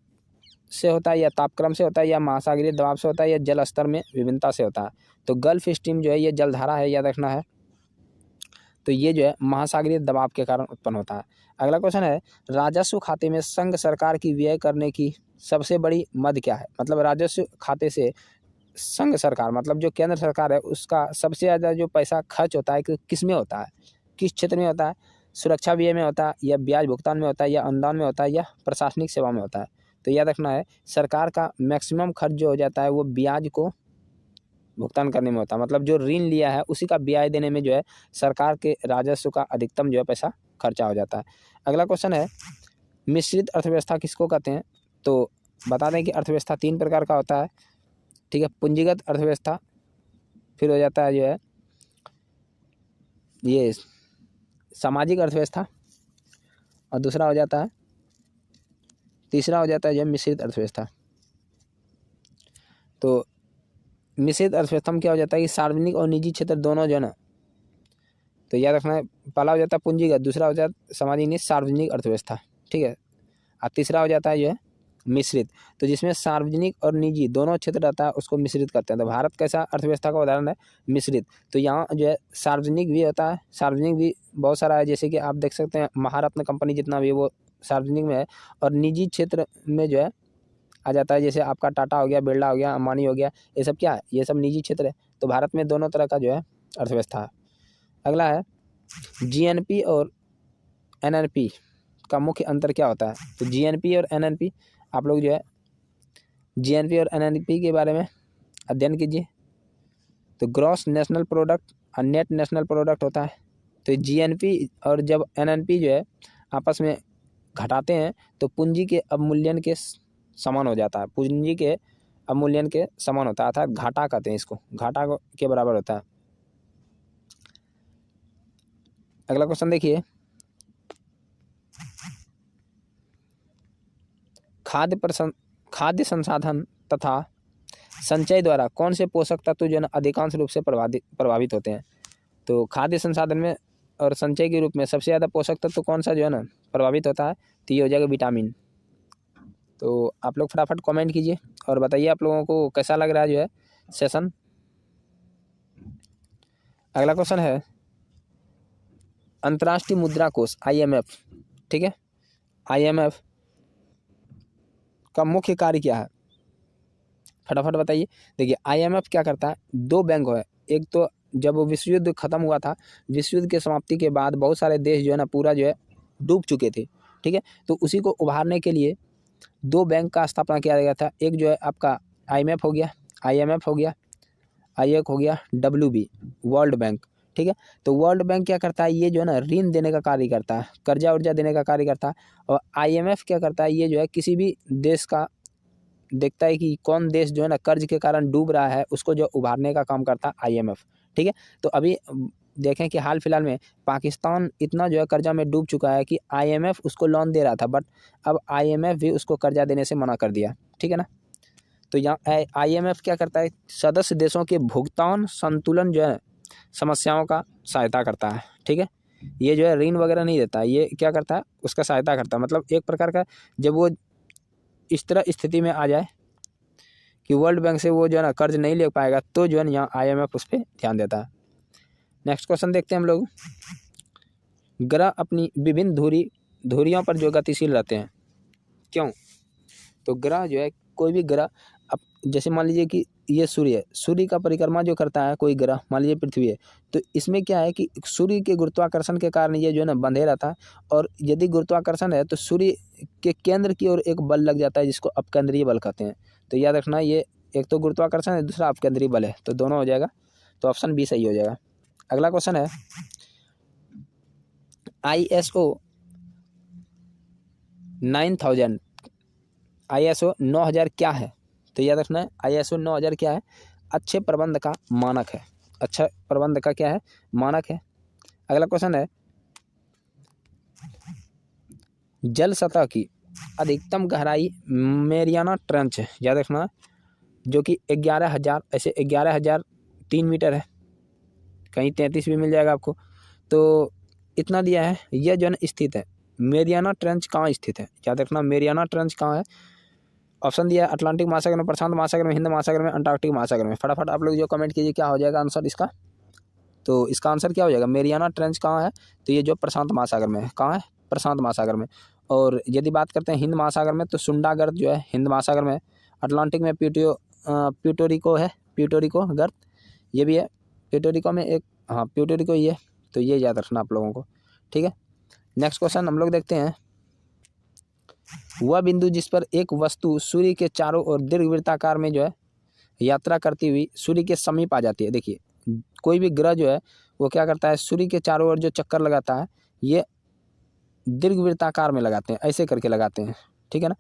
Speaker 1: से होता है, या तापक्रम से होता है, या महासागरीय दबाव से होता है, या जल स्तर में विभिन्नता से होता है। तो गल्फ स्ट्रीम जो है ये जलधारा है, याद रखना है। तो ये जो है महासागरीय दबाव के कारण उत्पन्न होता है। अगला क्वेश्चन है, राजस्व खाते में संघ सरकार की व्यय करने की सबसे बड़ी मद क्या है? मतलब राजस्व खाते से संघ सरकार, मतलब जो केंद्र सरकार है, उसका सबसे ज़्यादा जो पैसा खर्च होता है कि किस में होता है, किस क्षेत्र में होता है? सुरक्षा व्यय में होता है, या ब्याज भुगतान में होता है, या अनुदान में होता है, या प्रशासनिक सेवा में होता है? तो याद रखना है, सरकार का मैक्सिमम खर्च जो हो जाता है वो ब्याज को भुगतान करने में होता है। मतलब जो ऋण लिया है उसी का ब्याज देने में जो है सरकार के राजस्व का अधिकतम जो है पैसा खर्चा हो जाता है। अगला क्वेश्चन है, मिश्रित अर्थव्यवस्था किसको कहते हैं? तो बता दें कि अर्थव्यवस्था 3 प्रकार का होता है। ठीक है, पूंजीगत अर्थव्यवस्था, फिर हो जाता है जो है ये सामाजिक अर्थव्यवस्था, और दूसरा हो जाता है, तीसरा हो जाता है जो है मिश्रित अर्थव्यवस्था। तो मिश्रित अर्थव्यवस्था में क्या हो जाता है कि सार्वजनिक और निजी क्षेत्र दोनों जो है ना, तो याद रखना है, पहला हो जाता है पूंजीगत, दूसरा हो जाता है सामाजिक नहीं सार्वजनिक अर्थव्यवस्था। ठीक है, और तीसरा हो जाता है जो है मिश्रित। तो जिसमें सार्वजनिक और निजी दोनों क्षेत्र रहता है उसको मिश्रित करते हैं। तो भारत कैसा अर्थव्यवस्था का उदाहरण है? मिश्रित। तो यहाँ जो है सार्वजनिक भी होता है, सार्वजनिक भी बहुत सारा है, जैसे कि आप देख सकते हैं महारत्न कंपनी जितना भी है वो सार्वजनिक में है, और निजी क्षेत्र में जो है आ जाता है, जैसे आपका टाटा हो गया, बिरला हो गया, अंबानी हो गया, ये सब क्या है? ये सब निजी क्षेत्र है। तो भारत में दोनों तरह का जो है अर्थव्यवस्था है। अगला है, जीएनपी और एनएनपी का मुख्य अंतर क्या होता है? तो जीएनपी और एनएनपी, आप लोग जो है जीएनपी और एनएनपी के बारे में अध्ययन कीजिए। तो ग्रॉस नेशनल प्रोडक्ट और नेट नेशनल प्रोडक्ट होता है। तो जीएनपी और जब एनएनपी जो है आपस में घटाते हैं तो पूंजी के अवमूल्यन के समान हो जाता है, पूंजी के अवमूल्यन के समान होता है, अर्थात घाटा कहते हैं इसको, घाटा के बराबर होता है। अगला क्वेश्चन देखिए, खाद्य संसाधन तथा संचय द्वारा कौन से पोषक तत्व जो है अधिकांश रूप से प्रभावित होते हैं? तो खाद्य संसाधन में और संचय के रूप में सबसे ज़्यादा पोषक तत्व कौन सा जो है ना प्रभावित होता है? तो ये हो जाएगा विटामिन। तो आप लोग फटाफट कमेंट कीजिए और बताइए आप लोगों को कैसा लग रहा है जो है सेशन। अगला क्वेश्चन है, अंतर्राष्ट्रीय मुद्रा कोष IMF, ठीक है, IMF का मुख्य कार्य क्या है? फटाफट बताइए। देखिए IMF क्या करता है, 2 बैंक है, एक तो जब विश्व युद्ध खत्म हुआ था, विश्व युद्ध के समाप्ति के बाद बहुत सारे देश जो है ना पूरा जो है डूब चुके थे। ठीक है, तो उसी को उभारने के लिए 2 बैंक का स्थापना किया गया था। एक जो है आपका IMF हो गया, IMF हो गया, एक हो गया WB, वर्ल्ड बैंक। ठीक है। तो वर्ल्ड बैंक क्या करता है, ये जो है ना ऋण देने का कार्य करता है, कर्जा उर्जा देने का कार्य करता है। और IMF क्या करता है, ये जो है किसी भी देश का देखता है कि कौन देश जो है ना कर्ज के कारण डूब रहा है, उसको जो उभारने का काम करता है IMF, ठीक है। तो अभी देखें कि हाल फिलहाल में पाकिस्तान इतना जो है कर्जा में डूब चुका है कि IMF उसको लोन दे रहा था, बट अब IMF भी उसको कर्जा देने से मना कर दिया, ठीक है ना। तो यहाँ IMF क्या करता है, सदस्य देशों के भुगतान संतुलन जो है समस्याओं का सहायता करता है, ठीक है। ये जो है ऋण वगैरह नहीं देता, ये क्या करता है, उसका सहायता करता है। मतलब एक प्रकार का जब वो इस तरह स्थिति में आ जाए कि वर्ल्ड बैंक से वो जो है ना कर्ज नहीं ले पाएगा, तो जो है ना यहाँ IMF उस पर ध्यान देता है। नेक्स्ट क्वेश्चन देखते हैं हम लोग। ग्रह अपनी विभिन्न धुरियों पर जो गतिशील रहते हैं, क्यों? तो ग्रह जो है, कोई भी ग्रह, अब जैसे मान लीजिए कि ये सूर्य है, सूर्य का परिक्रमा जो करता है कोई ग्रह, मान लीजिए पृथ्वी है, तो इसमें क्या है कि सूर्य के गुरुत्वाकर्षण के कारण ये जो है ना बंधे रहता है। और यदि गुरुत्वाकर्षण है तो सूर्य के केंद्र की ओर एक बल लग जाता है, जिसको अपकेंद्रीय बल कहते हैं। तो याद रखना, ये एक तो गुरुत्वाकर्षण है, दूसरा अपकेंद्रीय बल है, तो दोनों हो जाएगा। तो ऑप्शन बी सही हो जाएगा। अगला क्वेश्चन है, ISO 9000 क्या है? तो याद रखना है, ISO 9000 क्या है? अच्छे प्रबंध का मानक है। अच्छा प्रबंध का क्या है? मानक है। अगला क्वेश्चन है, जल सतह की अधिकतम गहराई मेरियाना ट्रेंच है, याद रखना, जो कि 11,000 ऐसे 11,003 मीटर है, कहीं 33 भी मिल जाएगा आपको। तो इतना दिया है, यह जो है स्थित है, मेरियाना ट्रेंच कहाँ स्थित है? याद रखना, मेरियाना ट्रेंच कहाँ है? ऑप्शन दिया है, अटलांटिक महासागर में, प्रशांत महासागर में, हिंद महासागर में, अंटार्कटिक महासागर में। फटाफट आप लोग जो कमेंट कीजिए क्या हो जाएगा आंसर इसका। तो इसका आंसर क्या हो जाएगा, मेरियाना ट्रेंच कहाँ है? तो ये जो प्रशांत महासागर में है। कहाँ है? प्रशांत महासागर में। और यदि बात करते हैं हिंद महासागर में, तो सुंडा गर्त जो है हिंद महासागर में। अटलांटिक में प्यूटोरिको है, प्यूटोरिको गर्त ये भी है, प्यूटोरिको में एक, हाँ प्यूटोरिको ये है। तो ये याद रखना आप लोगों को, ठीक है। नेक्स्ट क्वेश्चन हम लोग देखते हैं, वह बिंदु जिस पर एक वस्तु सूर्य के चारों ओर दीर्घवृत्ताकार में जो है यात्रा करती हुई सूर्य के समीप आ जाती है। देखिए, कोई भी ग्रह जो है वो क्या करता है, सूर्य के चारों ओर जो चक्कर लगाता है, ये दीर्घवृत्ताकार में लगाते हैं, ऐसे करके लगाते हैं, ठीक है ना।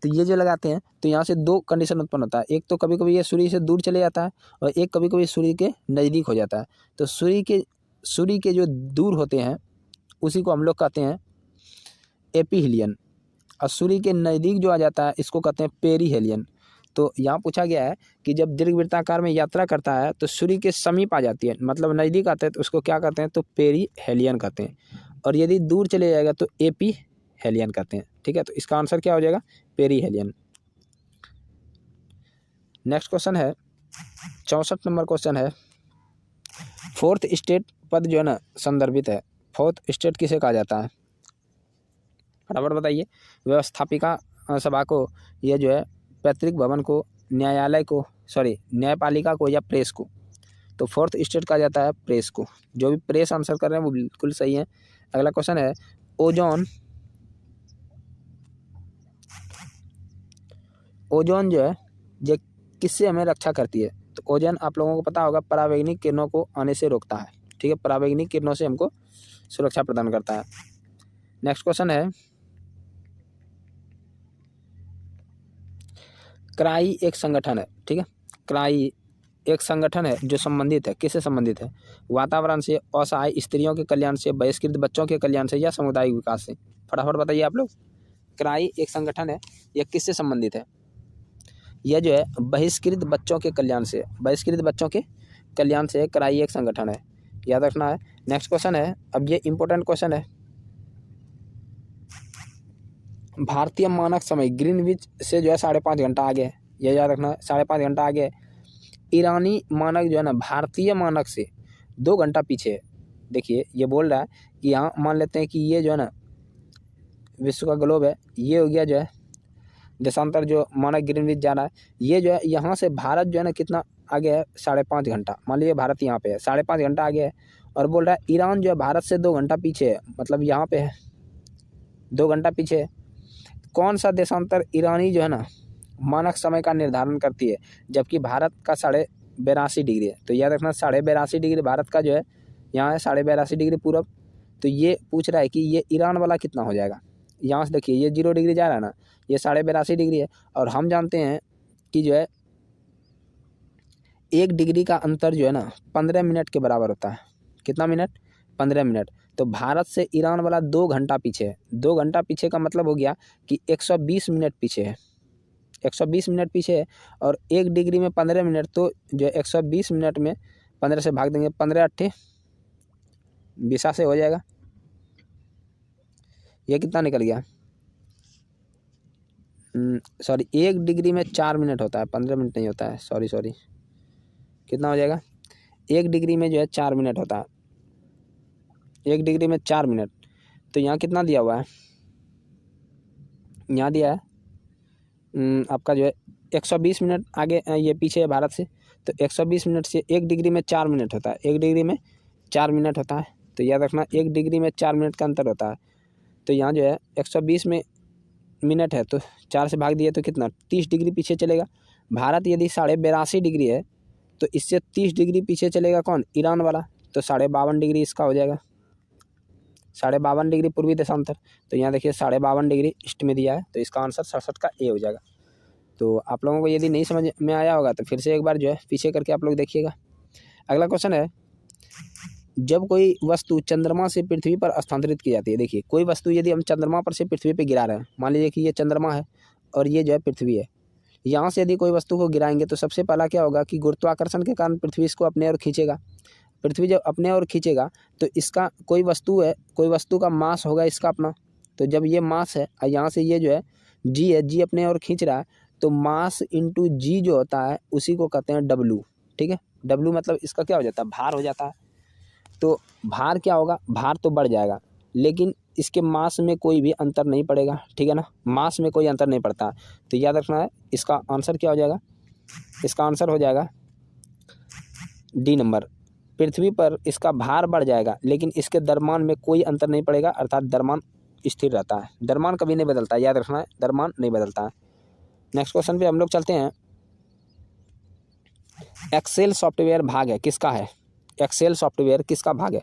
Speaker 1: तो ये जो लगाते हैं, तो यहाँ से दो कंडीशन उत्पन्न होता है। एक तो कभी कभी ये सूर्य से दूर चले जाता है, और एक कभी कभी सूर्य के नज़दीक हो जाता है। तो सूर्य के जो दूर होते हैं उसी को हम लोग कहते हैं एपीहिलियन, और सूर्य के नज़दीक जो आ जाता है इसको कहते हैं पेरीहेलियन। तो यहाँ पूछा गया है कि जब दीर्घवृत्ताकार में यात्रा करता है तो सूर्य के समीप आ जाती है, मतलब नज़दीक आते हैं, तो उसको क्या कहते हैं, तो पेरीहेलियन कहते हैं। और यदि दूर चले जाएगा तो एपीहेलियन कहते हैं, ठीक है। तो इसका आंसर क्या हो जाएगा, पेरीहेलियन। नेक्स्ट क्वेश्चन है, 64 नंबर क्वेश्चन है, फोर्थ स्टेट पद जो है ना संदर्भित है। फोर्थ स्टेट किसे कहा जाता है? फटाफट बताइए। व्यवस्थापिका सभा को, यह जो है पैतृक भवन को, न्यायालय को, न्यायपालिका को, या प्रेस को? तो फोर्थ स्टेट कहा जाता है प्रेस को। जो भी प्रेस आंसर कर रहे हैं वो बिल्कुल सही है। अगला क्वेश्चन है, ओजोन जो है ये किससे हमें रक्षा करती है? तो ओजोन आप लोगों को पता होगा परावैंगनिक किरणों को आने से रोकता है, ठीक है, परावैंगनिक किरणों से हमको सुरक्षा प्रदान करता है। नेक्स्ट क्वेश्चन है, क्राई एक संगठन है, ठीक है, क्राई एक संगठन है जो संबंधित है, किससे संबंधित है? वातावरण से, असहाय स्त्रियों के कल्याण से, बहिष्कृत बच्चों के कल्याण से, या सामुदायिक विकास से? फटाफट बताइए आप लोग। क्राई एक संगठन है, यह किससे संबंधित है? यह जो है बहिष्कृत बच्चों के कल्याण से, बहिष्कृत बच्चों के कल्याण से क्राई एक संगठन है, याद रखना है। नेक्स्ट क्वेश्चन है, अब ये इंपॉर्टेंट क्वेश्चन है, भारतीय मानक समय ग्रीनविच से जो है 5.5 घंटा आगे है, यह याद रखना है, 5.5 घंटा आगे है। ईरानी मानक जो है ना भारतीय मानक से 2 घंटा पीछे है। देखिए ये बोल रहा है कि यहाँ मान लेते हैं कि ये जो है ना विश्व का ग्लोब है, ये हो गया जो है देशांतर जो मानक ग्रीनविच जा रहा है, ये जो है यहाँ से भारत जो है ना कितना आगे है, 5.5 घंटा। मान लीजिए भारत यहाँ पे है, 5.5 घंटा आगे है, और बोल रहा है ईरान जो है भारत से 2 घंटा पीछे है, मतलब यहाँ पे है 2 घंटा पीछे है। कौन सा देशांतर ईरानी जो है ना मानक समय का निर्धारण करती है, जबकि भारत का 82.5 डिग्री है? तो याद रखना 82.5 डिग्री भारत का जो है यहाँ है 82.5 डिग्री पूरब। तो ये पूछ रहा है कि ये ईरान वाला कितना हो जाएगा। यहाँ से देखिए ये 0 डिग्री जा रहा है ना, ये 82.5 डिग्री है। और हम जानते हैं कि जो है 1 डिग्री का अंतर जो है ना 15 मिनट के बराबर होता है। कितना मिनट? 15 मिनट। तो भारत से ईरान वाला 2 घंटा पीछे है। 2 घंटा पीछे का मतलब हो गया कि 120 मिनट पीछे है। 120 मिनट पीछे है। और 1 डिग्री में 15 मिनट, तो जो 120 मिनट में 15 से भाग देंगे, 15 अट्ठे 20 से हो जाएगा। ये कितना निकल गया? सॉरी, 1 डिग्री में 4 मिनट होता है, 15 मिनट नहीं होता है। सॉरी, कितना हो जाएगा? 1 डिग्री में जो है 4 मिनट होता है। 1 डिग्री में 4 मिनट। तो यहाँ कितना दिया हुआ है? यहाँ दिया है आपका जो है 120 मिनट आगे, ये पीछे है भारत से। तो 120 मिनट से 1 डिग्री में 4 मिनट होता है। 1 डिग्री में 4 मिनट होता है। तो याद रखना 1 डिग्री में 4 मिनट का अंतर होता है। तो यहाँ जो है 120 में मिनट है, तो 4 से भाग दिए तो कितना? 30 डिग्री पीछे चलेगा। भारत यदि 82.5 डिग्री है तो इससे 30 डिग्री पीछे चलेगा कौन? ईरान वाला। तो 52.5 डिग्री इसका हो जाएगा। 52.5 डिग्री पूर्वी देशांतर। तो यहाँ देखिए 52.5 डिग्री ईस्ट में दिया है। तो इसका आंसर 67 का ए हो जाएगा। तो आप लोगों को यदि नहीं समझ में आया होगा तो फिर से एक बार जो है पीछे करके आप लोग देखिएगा। अगला क्वेश्चन है, जब कोई वस्तु चंद्रमा से पृथ्वी पर स्थानांतरित की जाती है। देखिए कोई वस्तु यदि हम चंद्रमा पर से पृथ्वी पर गिरा रहे हैं, मान लीजिए कि ये चंद्रमा है और ये जो है पृथ्वी है। यहाँ से यदि कोई वस्तु को गिराएंगे तो सबसे पहला क्या होगा कि गुरुत्वाकर्षण के कारण पृथ्वी इसको अपने ओर खींचेगा। पृथ्वी जब अपने ओर खींचेगा तो इसका कोई वस्तु है, कोई वस्तु का मास होगा इसका अपना। तो जब ये मास है और यहाँ से ये जो है जी है, जी अपने ओर खींच रहा है, तो मास इंटू जी जो होता है उसी को कहते हैं डब्लू। ठीक है, डब्लू मतलब इसका क्या हो जाता है? भार हो जाता है। तो भार क्या होगा? भार तो बढ़ जाएगा, लेकिन इसके मास में कोई भी अंतर नहीं पड़ेगा। ठीक है ना, मास में कोई अंतर नहीं पड़ता। तो याद रखना है इसका आंसर क्या हो जाएगा? इसका आंसर हो जाएगा डी नंबर। पृथ्वी पर इसका भार बढ़ जाएगा लेकिन इसके द्रव्यमान में कोई अंतर नहीं पड़ेगा, अर्थात द्रव्यमान स्थिर रहता है। द्रव्यमान कभी नहीं बदलता, याद रखना है, द्रव्यमान नहीं बदलता है। नेक्स्ट क्वेश्चन पे हम लोग चलते हैं। एक्सेल सॉफ्टवेयर भाग है किसका है? एक्सेल सॉफ्टवेयर किसका भाग है?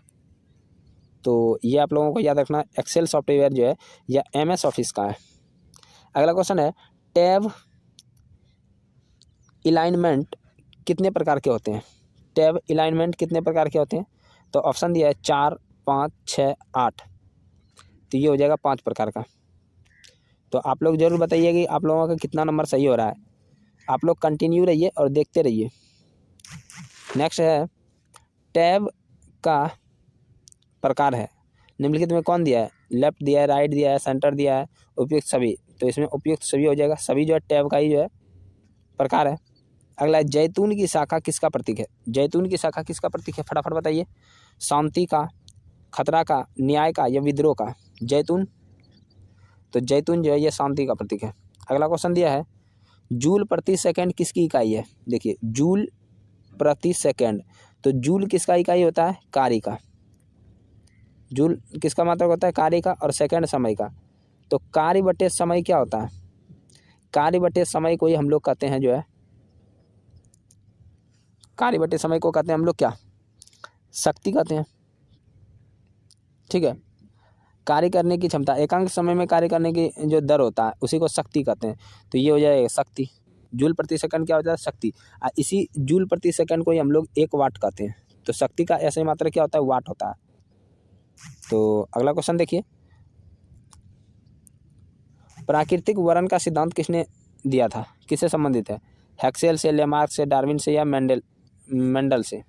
Speaker 1: तो ये आप लोगों को याद रखना, एक्सेल सॉफ्टवेयर जो है या MS ऑफिस का है। अगला क्वेश्चन है, टैब अलाइनमेंट कितने प्रकार के होते हैं? टैब अलाइनमेंट कितने प्रकार के होते हैं? तो ऑप्शन दिया है 4, 5, 6, 8। तो ये हो जाएगा 5 प्रकार का। तो आप लोग ज़रूर बताइए कि आप लोगों का कितना नंबर सही हो रहा है। आप लोग कंटिन्यू रहिए और देखते रहिए। नेक्स्ट है, टैब का प्रकार है निम्नलिखित में कौन दिया है? लेफ्ट दिया है, राइट दिया है, सेंटर दिया है, उपयुक्त सभी। तो इसमें उपयुक्त सभी हो जाएगा। सभी जो है टैब का ही जो है प्रकार है। अगला है, जैतून की शाखा किसका प्रतीक है? जैतून की शाखा किसका प्रतीक है? फटाफट बताइए। शांति का, खतरा का, न्याय का या विद्रोह का? जैतून। तो जैतून जो है ये शांति का प्रतीक है। अगला क्वेश्चन दिया है, जूल प्रति सेकंड किसकी इकाई है? देखिए जूल प्रति सेकंड। तो जूल किसका इकाई होता है? कार्य का। जूल किसका मात्रक होता है? कार्य का। और सेकंड समय का। तो कार्य बटे समय क्या होता है? कार्य बटे समय को ही हम लोग कहते हैं जो है, कार्य बटे समय को कहते हैं हम लोग क्या? शक्ति कहते हैं। ठीक है, कार्य करने की क्षमता, एकांक समय में कार्य करने की जो दर होता है उसी को शक्ति कहते हैं। तो ये हो जाएगा शक्ति। जूल प्रति सेकंड क्या होता है? शक्ति। इसी जूल प्रति सेकंड को ही हम लोग 1 वाट कहते हैं। तो शक्ति का ऐसे मात्रा क्या होता है? वाट होता है। तो अगला क्वेश्चन देखिए, प्राकृतिक वर्ण का सिद्धांत किसने दिया था? किससे संबंधित है? हेक्सेल से, लेमार्क से, डार्विन से या मेंडल से?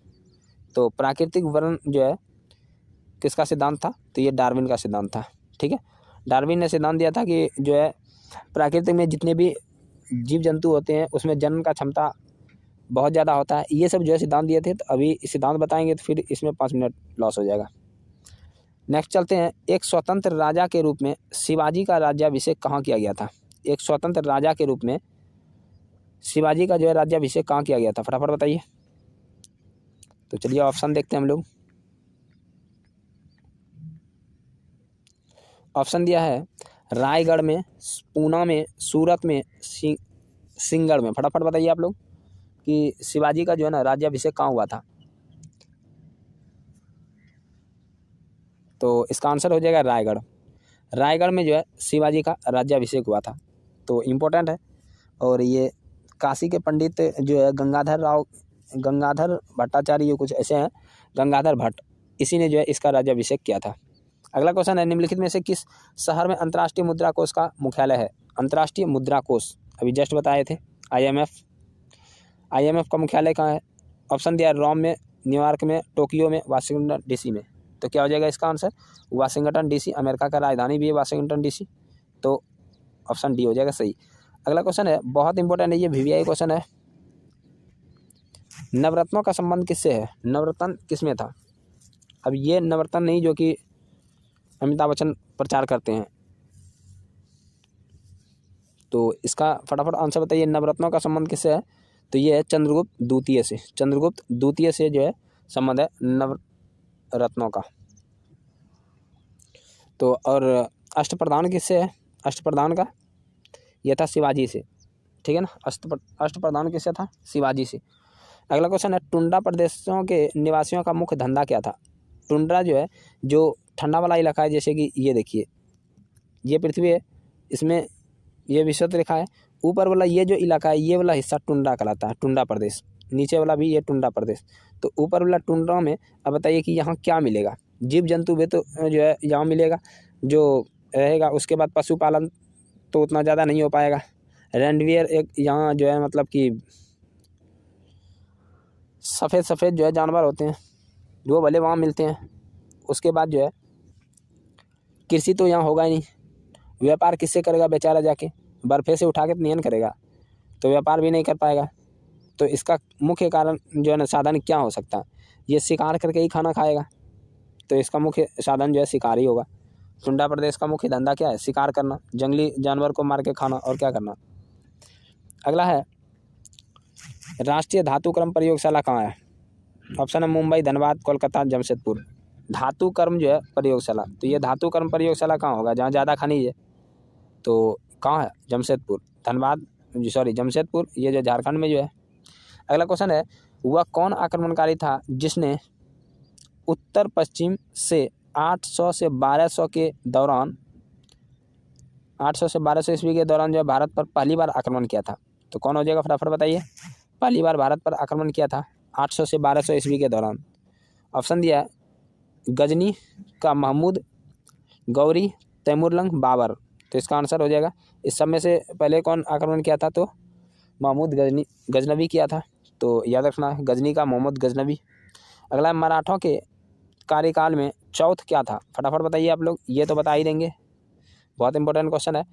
Speaker 1: तो प्राकृतिक वर्ण जो है किसका सिद्धांत था? तो ये डार्विन का सिद्धांत था। ठीक है, डार्विन ने सिद्धांत दिया था कि जो है प्राकृतिक में जितने भी जीव जंतु होते हैं उसमें जन्म का क्षमता बहुत ज़्यादा होता है। ये सब जो है सिद्धांत दिए थे। तो अभी सिद्धांत बताएंगे तो फिर इसमें 5 मिनट लॉस हो जाएगा। नेक्स्ट चलते हैं, एक स्वतंत्र राजा के रूप में शिवाजी का राज्याभिषेक कहाँ किया गया था? एक स्वतंत्र राजा के रूप में शिवाजी का जो है राज्याभिषेक कहाँ किया गया था? फटाफट बताइए। तो चलिए ऑप्शन देखते हैं हम लोग। ऑप्शन दिया है रायगढ़ में, पूना में, सूरत में, सिंगड़ में। फटाफट बताइए आप लोग कि शिवाजी का जो है ना राज्याभिषेक कहाँ हुआ था? तो इसका आंसर हो जाएगा रायगढ़। रायगढ़ में जो है शिवाजी का राज्याभिषेक हुआ था, तो इम्पोर्टेंट है। और ये काशी के पंडित जो है गंगाधर भट्टाचार्य, ये कुछ ऐसे हैं, गंगाधर भट्ट, इसी ने जो है इसका राज्याभिषेक किया था। अगला क्वेश्चन है, निम्नलिखित में से किस शहर में अंतर्राष्ट्रीय मुद्रा कोष का मुख्यालय है? अंतर्राष्ट्रीय मुद्रा कोष अभी जस्ट बताए थे, IMF का मुख्यालय कहाँ है? ऑप्शन दिया, रोम में, न्यूयॉर्क में, टोक्यो में, वाशिंगटन DC में। तो क्या हो जाएगा इसका आंसर? वाशिंगटन DC, अमेरिका का राजधानी भी है वाशिंगटन DC, तो ऑप्शन डी हो जाएगा सही। अगला क्वेश्चन है, बहुत इंपॉर्टेंट है, ये VVI क्वेश्चन है। नवरत्नों का संबंध किससे है? नवरत्न किसमें था? अब ये नवरत्न नहीं जो कि अमिताभ बच्चन प्रचार करते हैं, तो इसका फटाफट आंसर बताइए, नवरत्नों का संबंध किससे है? तो ये है चंद्रगुप्त द्वितीय से। चंद्रगुप्त द्वितीय से जो है संबंध है नवरत्नों का। तो और अष्टप्रधान किससे है? अष्टप्रधान का यह था शिवाजी से, ठीक है ना। अष्टप्रधान किससे था? शिवाजी से। अगला क्वेश्चन है, टुंड्रा प्रदेशों के निवासियों का मुख्य धंधा क्या था? टुंड्रा जो है, जो ठंडा वाला इलाका है, जैसे कि ये देखिए, ये पृथ्वी है, इसमें ये विषुवत रेखा है, ऊपर वाला ये जो इलाका है, ये वाला हिस्सा टुंड्रा कहलाता है, टुंड्रा प्रदेश। नीचे वाला भी ये टुंड्रा प्रदेश। तो ऊपर वाला टुंड्रा में अब बताइए कि यहाँ क्या मिलेगा? जीव जंतु भी तो जो है यहाँ मिलेगा, जो रहेगा। उसके बाद पशुपालन तो उतना ज़्यादा नहीं हो पाएगा। रेंडवियर एक यहाँ जो है, मतलब कि सफ़ेद जो है जानवर होते हैं, वो भले वहाँ मिलते हैं। उसके बाद जो है कृषि तो यहाँ होगा ही नहीं। व्यापार किससे करेगा बेचारा? जाके बर्फे से उठा के तो नहीं करेगा, तो व्यापार भी नहीं कर पाएगा। तो इसका मुख्य कारण जो है ना, साधन क्या हो सकता है? ये शिकार करके ही खाना खाएगा, तो इसका मुख्य साधन जो है शिकार ही होगा। टुंड्रा प्रदेश का मुख्य धंधा क्या है? शिकार करना, जंगली जानवर को मार के खाना, और क्या करना। अगला है, राष्ट्रीय धातुकर्म प्रयोगशाला कहाँ है? ऑप्शन है मुंबई, धनबाद, कोलकाता, जमशेदपुर। धातुकर्म जो है प्रयोगशाला, तो ये धातुकर्म प्रयोगशाला कहाँ होगा? जहाँ ज़्यादा खनिज है, तो कहाँ है? जमशेदपुर, धनबाद, जमशेदपुर, ये जो झारखंड में जो है। अगला क्वेश्चन है, वह कौन आक्रमणकारी था जिसने उत्तर पश्चिम से 800 से 1200 के दौरान 800 से 1200 ईस्वी के दौरान जो है भारत पर पहली बार आक्रमण किया था? तो कौन हो जाएगा? फटाफट बताइए, पहली बार भारत पर आक्रमण किया था 800 से 1200 ईस्वी के दौरान। ऑप्शन दिया है, गजनी का महमूद, गौरी, तैमूरलंग, बाबर। तो इसका आंसर हो जाएगा, इस सब में से पहले कौन आक्रमण किया था? तो महमूद गजनवी किया था, तो याद रखना, गजनी का मोहम्मद गजनवी। अगला, मराठों के कार्यकाल में चौथ क्या था? फटाफट बताइए आप लोग, ये तो बता ही देंगे, बहुत इंपॉर्टेंट क्वेश्चन है।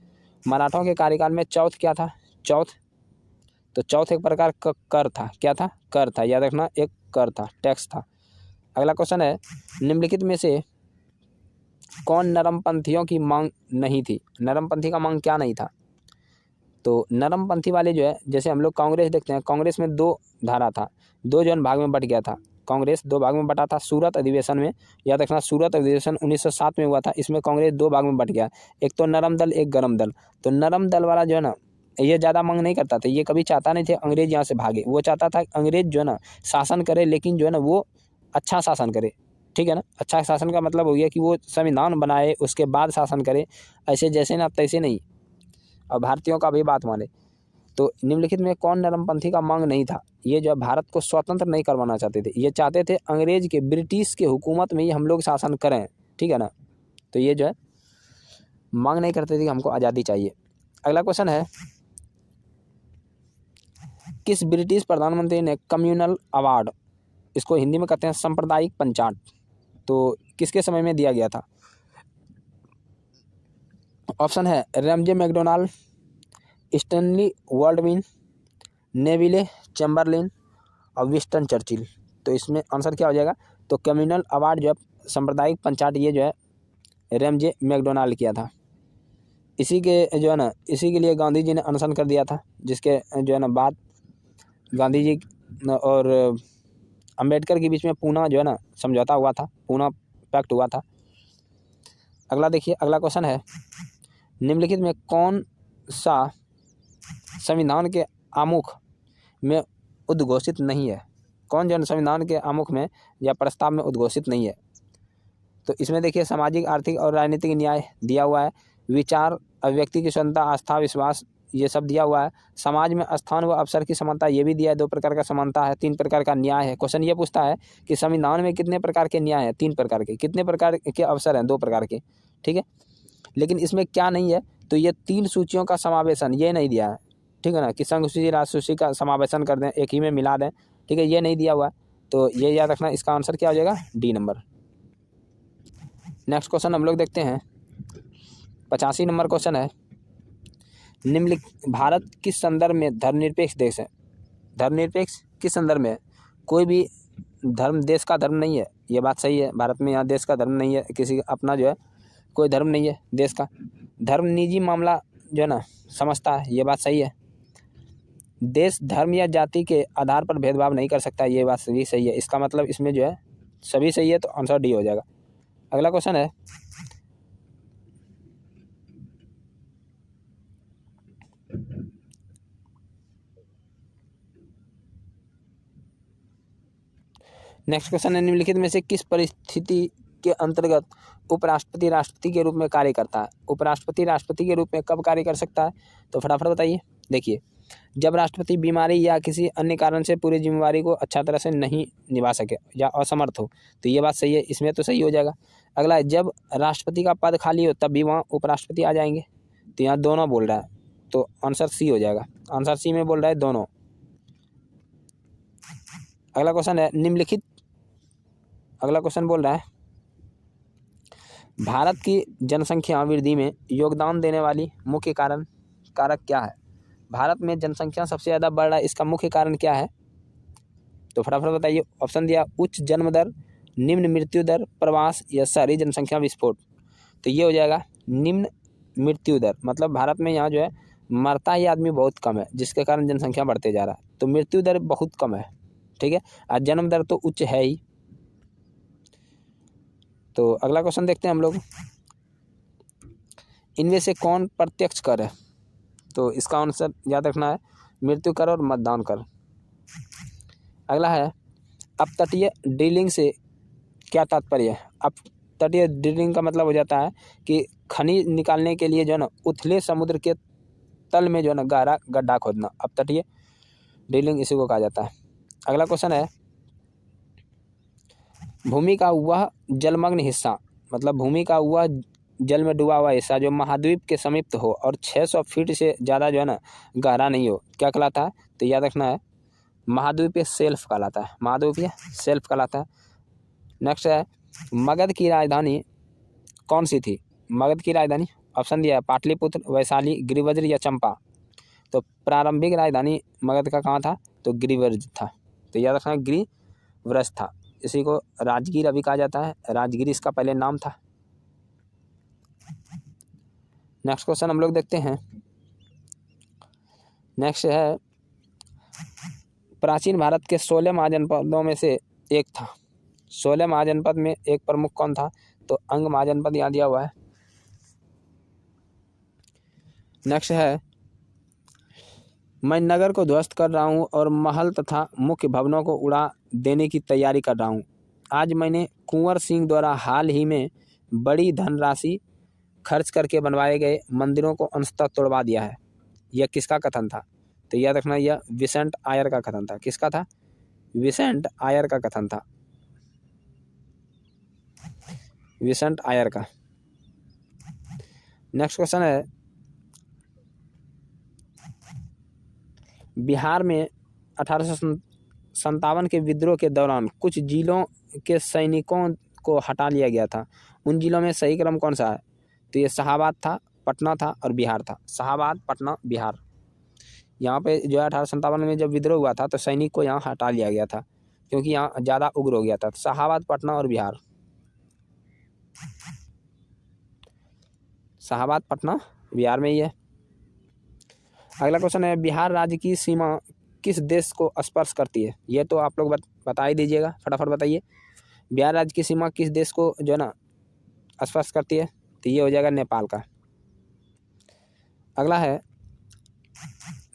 Speaker 1: मराठों के कार्यकाल में चौथ क्या था? चौथ, तो चौथ एक प्रकार का कर था। क्या था? कर था, याद रखना, एक कर था, टैक्स था। अगला क्वेश्चन है, निम्नलिखित में से कौन नरमपंथियों की मांग नहीं थी? नरमपंथी का मांग क्या नहीं था? तो नरमपंथी वाले जो है, जैसे हम लोग कांग्रेस देखते हैं, कांग्रेस में दो धारा था, दो जो भाग में बट गया था। कांग्रेस दो भाग में बटा था सूरत अधिवेशन में, याद रखना, सूरत अधिवेशन 1907 में हुआ था। इसमें कांग्रेस दो भाग में बट गया, एक तो नरम दल, एक गरम दल। तो नरम दल वाला जो है ना, ये ज़्यादा मांग नहीं करता था, ये कभी चाहता नहीं थे अंग्रेज यहाँ से भागे। वो चाहता था अंग्रेज जो है ना शासन करे, लेकिन जो है ना वो अच्छा शासन करे, ठीक है ना। अच्छा शासन का मतलब हो गया कि वो संविधान बनाए, उसके बाद शासन करे, ऐसे जैसे ना तैसे नहीं, और भारतीयों का भी बात माने। तो निम्नलिखित में कौन नरमपंथी का मांग नहीं था? ये जो है भारत को स्वतंत्र नहीं करवाना चाहते थे, ये चाहते थे अंग्रेज के, ब्रिटिश के हुकूमत में ही हम लोग शासन करें, ठीक है ना। तो ये जो है मांग नहीं करते थे कि हमको आज़ादी चाहिए। अगला क्वेश्चन है, किस ब्रिटिश प्रधानमंत्री ने कम्युनल अवार्ड, इसको हिंदी में कहते हैं सांप्रदायिक पंचाट, तो किसके समय में दिया गया था? ऑप्शन है Ramsay MacDonald, Stanley Baldwin, Neville Chamberlain और विंस्टन चर्चिल। तो इसमें आंसर क्या हो जाएगा? तो कम्युनल अवार्ड जो है सांप्रदायिक पंचाट, ये जो है रैमजे मैकडोनाल्ड किया था। इसी के जो है ना, इसी के लिए गांधी जी ने अनशन कर दिया था, जिसके जो है ना बाद गांधी जी और अंबेडकर के बीच में पूना जो है ना समझौता हुआ था, पूना पैक्ट हुआ था। अगला देखिए, अगला क्वेश्चन है, निम्नलिखित में कौन सा संविधान के आमुख में उद्घोषित नहीं है? कौन जो संविधान के आमुख में या प्रस्ताव में उद्घोषित नहीं है? तो इसमें देखिए सामाजिक, आर्थिक और राजनीतिक न्याय दिया हुआ है। विचार, अभिव्यक्ति की स्वतंत्रता, आस्था, विश्वास, ये सब दिया हुआ है। समाज में स्थान व अवसर की समानता, ये भी दिया है। 2 प्रकार का समानता है। 3 प्रकार का न्याय है। क्वेश्चन ये पूछता है कि संविधान में कितने प्रकार के न्याय हैं? 3 प्रकार के। कितने प्रकार के अवसर हैं? 2 प्रकार के। ठीक है, लेकिन इसमें क्या नहीं है, तो ये 3 सूचियों का समावेशन ये नहीं दिया है। ठीक है ना, कि संघ सूची, राज्य सूची का समावेशन कर दें, एक ही में मिला दें। ठीक है, ये नहीं दिया हुआ है, तो ये याद रखना। इसका आंसर क्या हो जाएगा? D number. नेक्स्ट क्वेश्चन हम लोग देखते हैं। 85 नंबर क्वेश्चन है, निम्नलिखित भारत किस संदर्भ में धर्मनिरपेक्ष देश है? धर्मनिरपेक्ष किस संदर्भ में है? कोई भी धर्म देश का धर्म नहीं है, ये बात सही है। भारत में यहाँ देश का धर्म नहीं है, किसी अपना जो है कोई धर्म नहीं है देश का। धर्म निजी मामला जो है ना समझता है, ये बात सही है। देश धर्म या जाति के आधार पर भेदभाव नहीं कर सकता, ये बात भी सही है। इसका मतलब इसमें जो है सभी सही है, तो आंसर डी हो जाएगा। अगला क्वेश्चन है, नेक्स्ट क्वेश्चन है, निम्नलिखित में से किस परिस्थिति के अंतर्गत उपराष्ट्रपति राष्ट्रपति के रूप में कार्य करता है? उपराष्ट्रपति राष्ट्रपति के रूप में कब कार्य कर सकता है? तो फटाफट बताइए। देखिए, जब राष्ट्रपति बीमारी या किसी अन्य कारण से पूरी जिम्मेवारी को अच्छा तरह से नहीं निभा सके या असमर्थ हो, तो ये बात सही है, इसमें तो सही हो जाएगा। अगला है, जब राष्ट्रपति का पद खाली हो तब भी वहाँ उपराष्ट्रपति आ जाएंगे, तो यहाँ दोनों बोल रहा है, तो आंसर सी हो जाएगा। आंसर सी में बोल रहा है दोनों। अगला क्वेश्चन है, निम्नलिखित, अगला क्वेश्चन बोल रहा है, भारत की जनसंख्या वृद्धि में योगदान देने वाली मुख्य कारक क्या है? भारत में जनसंख्या सबसे ज़्यादा बढ़ रहा है, इसका मुख्य कारण क्या है? तो फटाफट बताइए। ऑप्शन दिया, उच्च जन्म दर, निम्न मृत्यु दर, प्रवास या शहरी जनसंख्या विस्फोट। तो ये हो जाएगा निम्न मृत्यु दर। मतलब भारत में यहाँ जो है मरता ही आदमी बहुत कम है, जिसके कारण जनसंख्या बढ़ते जा रहा है, तो मृत्यु दर बहुत कम है। ठीक है, और जन्म दर तो उच्च है ही। तो अगला क्वेश्चन देखते हैं हम लोग, इनमें से कौन प्रत्यक्ष कर है? तो इसका आंसर याद रखना है, मृत्यु कर और मतदान कर। अगला है, अपतटीय ड्रिलिंग से क्या तात्पर्य है? अपतटीय ड्रिलिंग का मतलब हो जाता है कि खनिज निकालने के लिए जो है ना उथले समुद्र के तल में जो है ना गहरा गड्ढा खोदना, अपतटीय ड्रिलिंग इसी को कहा जाता है। अगला क्वेश्चन है, भूमि का वह जलमग्न हिस्सा, मतलब भूमि का वह जल में डूबा हुआ हिस्सा जो महाद्वीप के समीप हो और 600 फीट से ज़्यादा जो है ना गहरा नहीं हो, क्या कहलाता है? तो याद रखना है, महाद्वीपीय शेल्फ कहलाता है। महाद्वीपीय शेल्फ कहलाता है। नेक्स्ट है, मगध की राजधानी कौन सी थी? मगध की राजधानी, ऑप्शन दिया है, पाटलिपुत्र, वैशाली, गिरिव्रज या चंपा। तो प्रारंभिक राजधानी मगध का कहाँ था? तो गिरिव्रज था। तो याद रखना, गिरिव्रज था। इसी को राजगीर अभी कहा जाता है, राजगीर इसका पहले नाम था। नेक्स्ट क्वेश्चन हम लोग देखते हैं। नेक्स्ट है, प्राचीन भारत के 16 महाजनपदों में से एक था। 16 महाजनपद में एक प्रमुख कौन था? तो अंग महाजनपद यहाँ दिया हुआ है। नेक्स्ट है, मैं नगर को ध्वस्त कर रहा हूँ और महल तथा मुख्य भवनों को उड़ा देने की तैयारी कर रहा हूँ। आज मैंने कुंवर सिंह द्वारा हाल ही में बड़ी धनराशि खर्च करके बनवाए गए मंदिरों को अंशतः तोड़वा दिया है। यह किसका कथन था? तो याद रखना, यह विसेंट आयर का कथन था। किसका था? विसेंट आयर का कथन था, विसेंट आयर का। नेक्स्ट क्वेश्चन है, बिहार में 1857 के विद्रोह के दौरान कुछ जिलों के सैनिकों को हटा लिया गया था। उन जिलों में सही क्रम कौन सा है? तो ये शाहाबाद था, पटना था और बिहार था। शाहाबाद, पटना, बिहार। यहाँ पे जो है 1857 में जब विद्रोह हुआ था तो सैनिक को यहाँ हटा लिया गया था, क्योंकि यहाँ ज़्यादा उग्र हो गया था। शाहाबाद, पटना और बिहार। शाहाबाद, पटना, बिहार में ही है। अगला क्वेश्चन है, बिहार राज्य की सीमा किस देश को स्पर्श करती है? ये तो आप लोग बता ही दीजिएगा, फटाफट बताइए। बिहार राज्य की सीमा किस देश को जो है ना स्पर्श करती है? तो ये हो जाएगा नेपाल का। अगला है,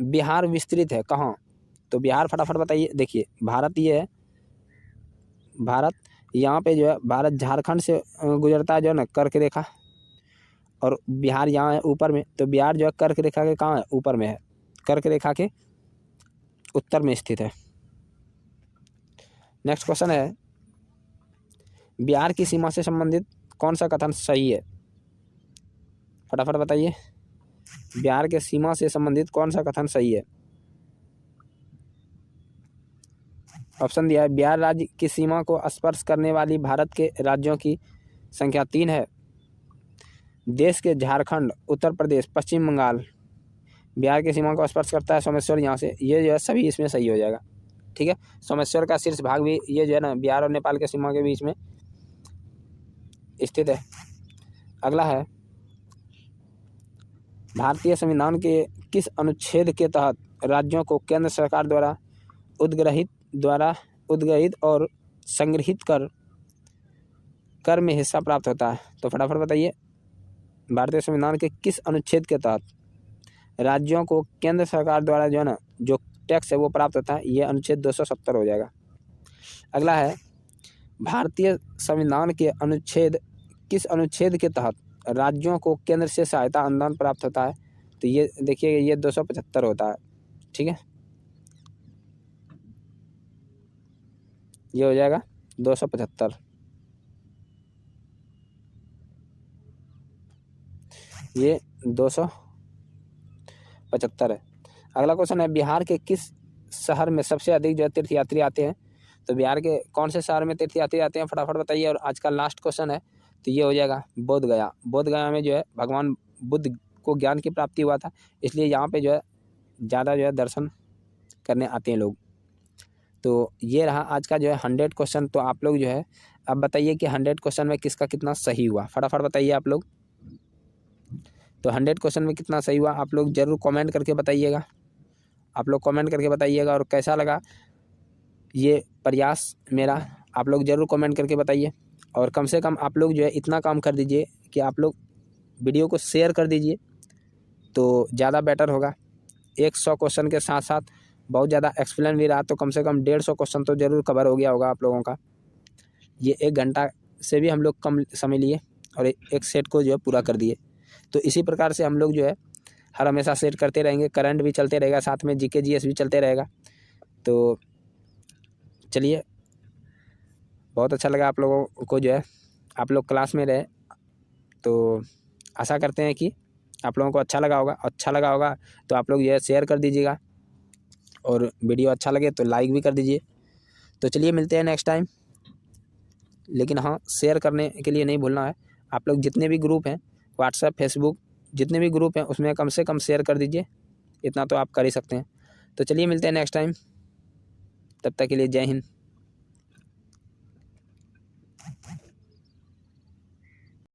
Speaker 1: बिहार विस्तृत है कहाँ? तो बिहार फटाफट बताइए। देखिए, भारत ये है, भारत यहाँ पे जो है भारत झारखंड से गुजरता है जो है ना कर्क रेखा, और बिहार यहाँ है ऊपर में, तो बिहार जो है कर्क रेखा के कहाँ है, ऊपर में है, कर्क रेखा के उत्तर में स्थित है। नेक्स्ट क्वेश्चन है, बिहार की सीमा से संबंधित कौन सा कथन सही है? फटाफट बताइए, बिहार के सीमा से संबंधित कौन सा कथन सही है? ऑप्शन दिया है, बिहार राज्य की सीमा को स्पर्श करने वाली भारत के राज्यों की संख्या 3 है। देश के झारखंड, उत्तर प्रदेश, पश्चिम बंगाल बिहार की सीमा को स्पर्श करता है। सोमेश्वर यहाँ से, ये जो है सभी इसमें सही हो जाएगा। ठीक है, सोमेश्वर का शीर्ष भाग भी ये जो है ना बिहार और नेपाल के सीमा के बीच में स्थित है। अगला है, भारतीय संविधान के किस अनुच्छेद के तहत राज्यों को केंद्र सरकार द्वारा उद्गृहित और संग्रहित कर में हिस्सा प्राप्त होता है? तो फटाफट बताइए, भारतीय संविधान के किस अनुच्छेद के तहत राज्यों को केंद्र सरकार द्वारा जो है ना जो टैक्स है वो प्राप्त होता है? ये अनुच्छेद 270 हो जाएगा। अगला है, भारतीय संविधान के किस अनुच्छेद के तहत राज्यों को केंद्र से सहायता अनुदान प्राप्त होता है? तो ये देखिए, ये 275 होता है। ठीक है, ये हो जाएगा 275, ये 275 है। अगला क्वेश्चन है, बिहार के किस शहर में सबसे अधिक जो तीर्थयात्री आते हैं? तो बिहार के कौन से शहर में तीर्थयात्री आते हैं? फटाफट बताइए। और आज का लास्ट क्वेश्चन है, तो ये हो जाएगा बोधगया। बोधगया में जो है भगवान बुद्ध को ज्ञान की प्राप्ति हुआ था, इसलिए यहाँ पे जो है ज़्यादा जो है दर्शन करने आते हैं लोग। तो ये रहा आज का जो है 100 क्वेश्चन। तो आप लोग जो है अब बताइए कि 100 क्वेश्चन में किसका कितना सही हुआ, फटाफट बताइए आप लोग। तो 100 क्वेश्चन में कितना सही हुआ आप लोग ज़रूर कमेंट करके बताइएगा। आप लोग कमेंट करके बताइएगा, और कैसा लगा ये प्रयास मेरा, आप लोग ज़रूर कमेंट करके बताइए। और कम से कम आप लोग जो है इतना काम कर दीजिए कि आप लोग वीडियो को शेयर कर दीजिए, तो ज़्यादा बेटर होगा। 100 क्वेश्चन के साथ साथ बहुत ज़्यादा एक्सप्लेन भी रहा, तो कम से कम 150 क्वेश्चन तो ज़रूर कवर हो गया होगा आप लोगों का। ये 1 घंटा से भी हम लोग कम समय लिए और एक सेट को जो है पूरा कर दिए। तो इसी प्रकार से हम लोग जो है हर हमेशा सेट करते रहेंगे, करंट भी चलते रहेगा, साथ में जीके जीएस भी चलते रहेगा। तो चलिए, बहुत अच्छा लगा आप लोगों को जो है आप लोग क्लास में रहे, तो आशा करते हैं कि आप लोगों को अच्छा लगा होगा। तो आप लोग जो है शेयर कर दीजिएगा, और वीडियो अच्छा लगे तो लाइक भी कर दीजिए। तो चलिए, मिलते हैं नेक्स्ट टाइम। लेकिन हाँ, शेयर करने के लिए नहीं भूलना है। आप लोग जितने भी ग्रुप हैं, व्हाट्सएप, फेसबुक, जितने भी ग्रुप हैं उसमें कम से कम शेयर कर दीजिए, इतना तो आप कर ही सकते हैं। तो चलिए, मिलते हैं नेक्स्ट टाइम, तब तक के लिए जय हिंद।